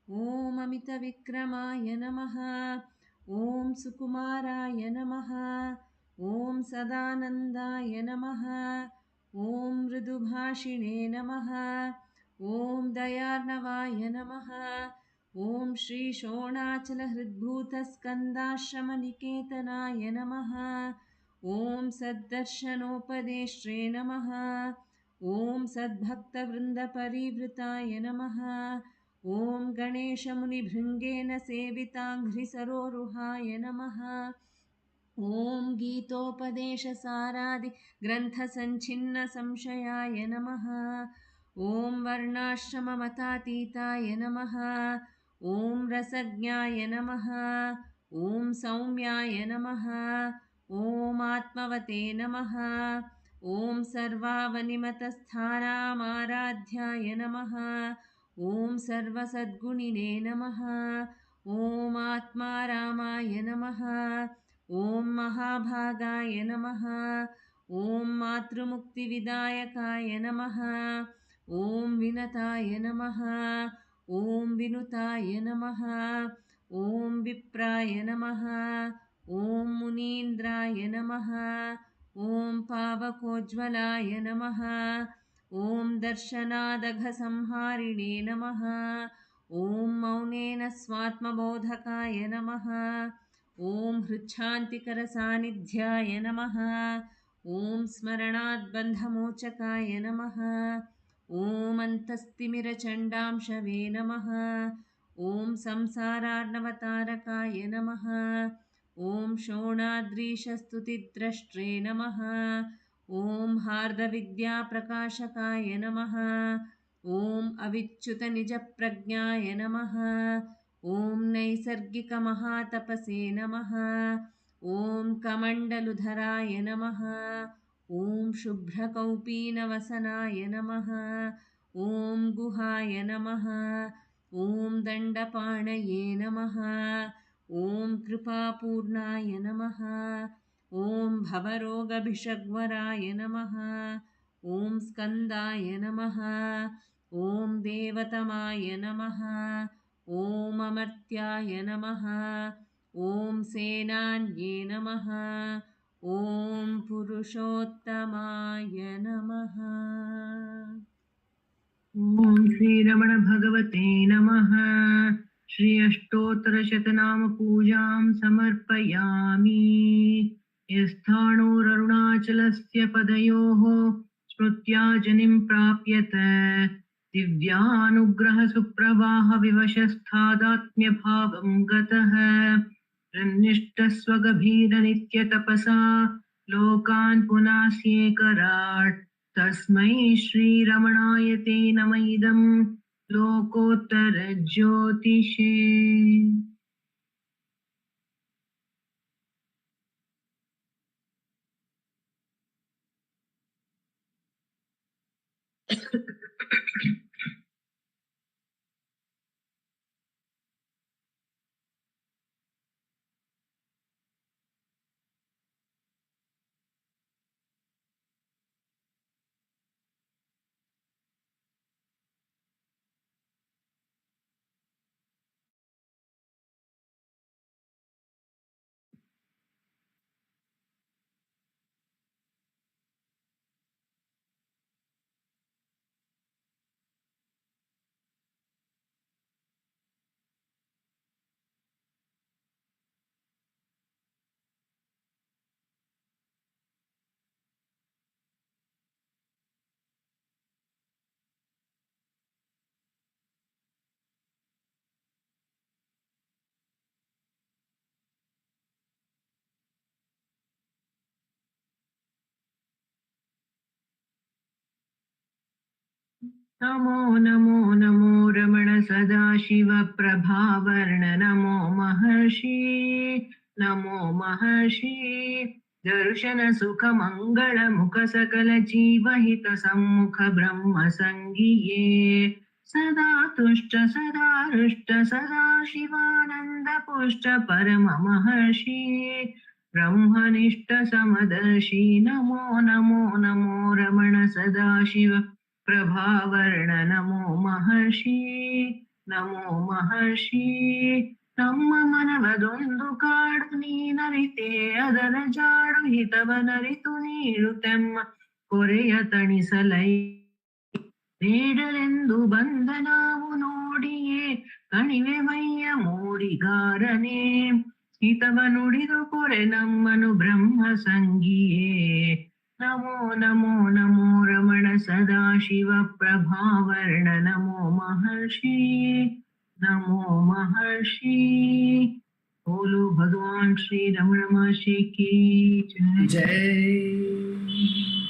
ॐ अमितविक्रमाय नमः। ॐ सुकुमाराय नमः। ॐ सदानन्दाय नमः। ॐ मृदुभाषिणे नमः। ॐ दयार्णवाय नमः। ॐ श्रीशोणाचलहृद्भूतस्कन्दाश्रमनिकेतनाय नमः। ॐ सद्दर्शनोपदेष्ट्रे नमः। ॐ सद्भक्तवृन्दपरिवृताय नमः। ॐ गणेशमुनिभृङ्गेन सेविताङ्घ्रिसरोरुहाय नमः। ॐ गीतोपदेशसारादिग्रन्थसञ्छिन्नसंशयाय नमः। ॐ वर्णाश्रममतातीताय नमः। ॐ रसज्ञाय नमः। ॐ सौम्याय नमः। ॐ आत्मवते नमः। ॐ सर्वावनिमतस्थानामाराध्याय नमः। ॐ सर्वसद्गुणिने नमः। ॐ आत्मारामाय नमः। ॐ महाभागाय नमः। ॐ मातृमुक्तिविदायकाय नमः। ॐ विनताय नमः। ॐ विनुताय नमः। ॐ विप्राय नमः। ॐ मुनीन्द्राय नमः। ॐ पावकोज्ज्वलाय नमः। ॐ दर्शनादघसंहारिणे नमः। ॐ मौनेन स्वात्मबोधकाय नमः। ॐ हृच्छान्तिकरसान्निध्याय नमः। ॐ स्मरणाद्बन्धमोचकाय नमः। ॐ अन्तस्तिमिरचण्डांशवे नमः। ॐ संसारार्णवतारकाय नमः। ॐ शोणाद्रीशस्तुतिद्रष्ट्रे नमः। ॐ हार्दविद्याप्रकाशकाय नमः। ॐ अविच्युतनिजप्रज्ञाय नमः। ॐ नैसर्गिकमहातपसे नमः। ॐ कमण्डलुधराय नमः। ॐ शुभ्रकौपीनवसनाय नमः। ॐ गुहाय नमः। ॐ दण्डपाणये नमः। ॐ कृपापूर्णाय नमः। ॐ भवरोगभिषग्वराय नमः। ॐ स्कन्दाय नमः। ॐ देवतमाय नमः। ॐ अमर्त्याय नमः। ॐ सेनान्ये नमः। ॐ पुरुषोत्तमाय नमः। ॐ श्रीरमण भगवते नमः। श्री अष्टोत्तरशतनाम पूजां समर्पयामि। यस्थाणोररुणाचलस्य पदयोः स्मृत्या जनिं प्राप्यत दिव्यानुग्रहसुप्रवाह विवशस्थादात्म्यभावं गतः रन्निष्ठस्वगभीरनित्यतपसा लोकान् पुनास्येकराट् तस्मै श्रीरमणाय ते नम इदं लोकोत्तरज्योतिषे। नमो नमो नमो रमण सदाशिव प्रभावर्ण नमो महर्षि नमो महर्षि दर्शन सुख मंगल मुख सकल जीवहित सम्मुख ब्रह्म संगिये सदा तुष्ट सदा हृष्ट सदा शिवानंद पुष्ट परम महर्षि ब्रह्मनिष्ठ समदर्शी नमो नमो नमो रमण सदाशिव प्रभावर्ण नमो महर्षि ನಮ್ಮ ಮನವದೊಂದು ಕಾಡು ನೀನರಿತೆ ಅದರ ಜಾಡು ಹಿತವನರಿತು ನೀಡುತ್ತೆಮ್ಮ ಕೊರೆಯ ತಣಿಸಲೈ ಬೇಡಲೆಂದು ಬಂದ ನಾವು ನೋಡಿಯೇ ಕಣಿವೆ ಮೈಯ ಮೂಡಿಗಾರನೇ ಹಿತವ ನುಡಿದು ಕೊರೆ ನಮ್ಮನು ಬ್ರಹ್ಮ ಸಂಗಿಯೇ ನಮೋ ನಮೋ ನಮೋ ರಮಣ ಸದಾಶಿವ ಪ್ರಭಾವರ್ಣ ನಮೋ महर्षि नमो महर्षि बोलो भगवान श्री रमण महर्षि की जय।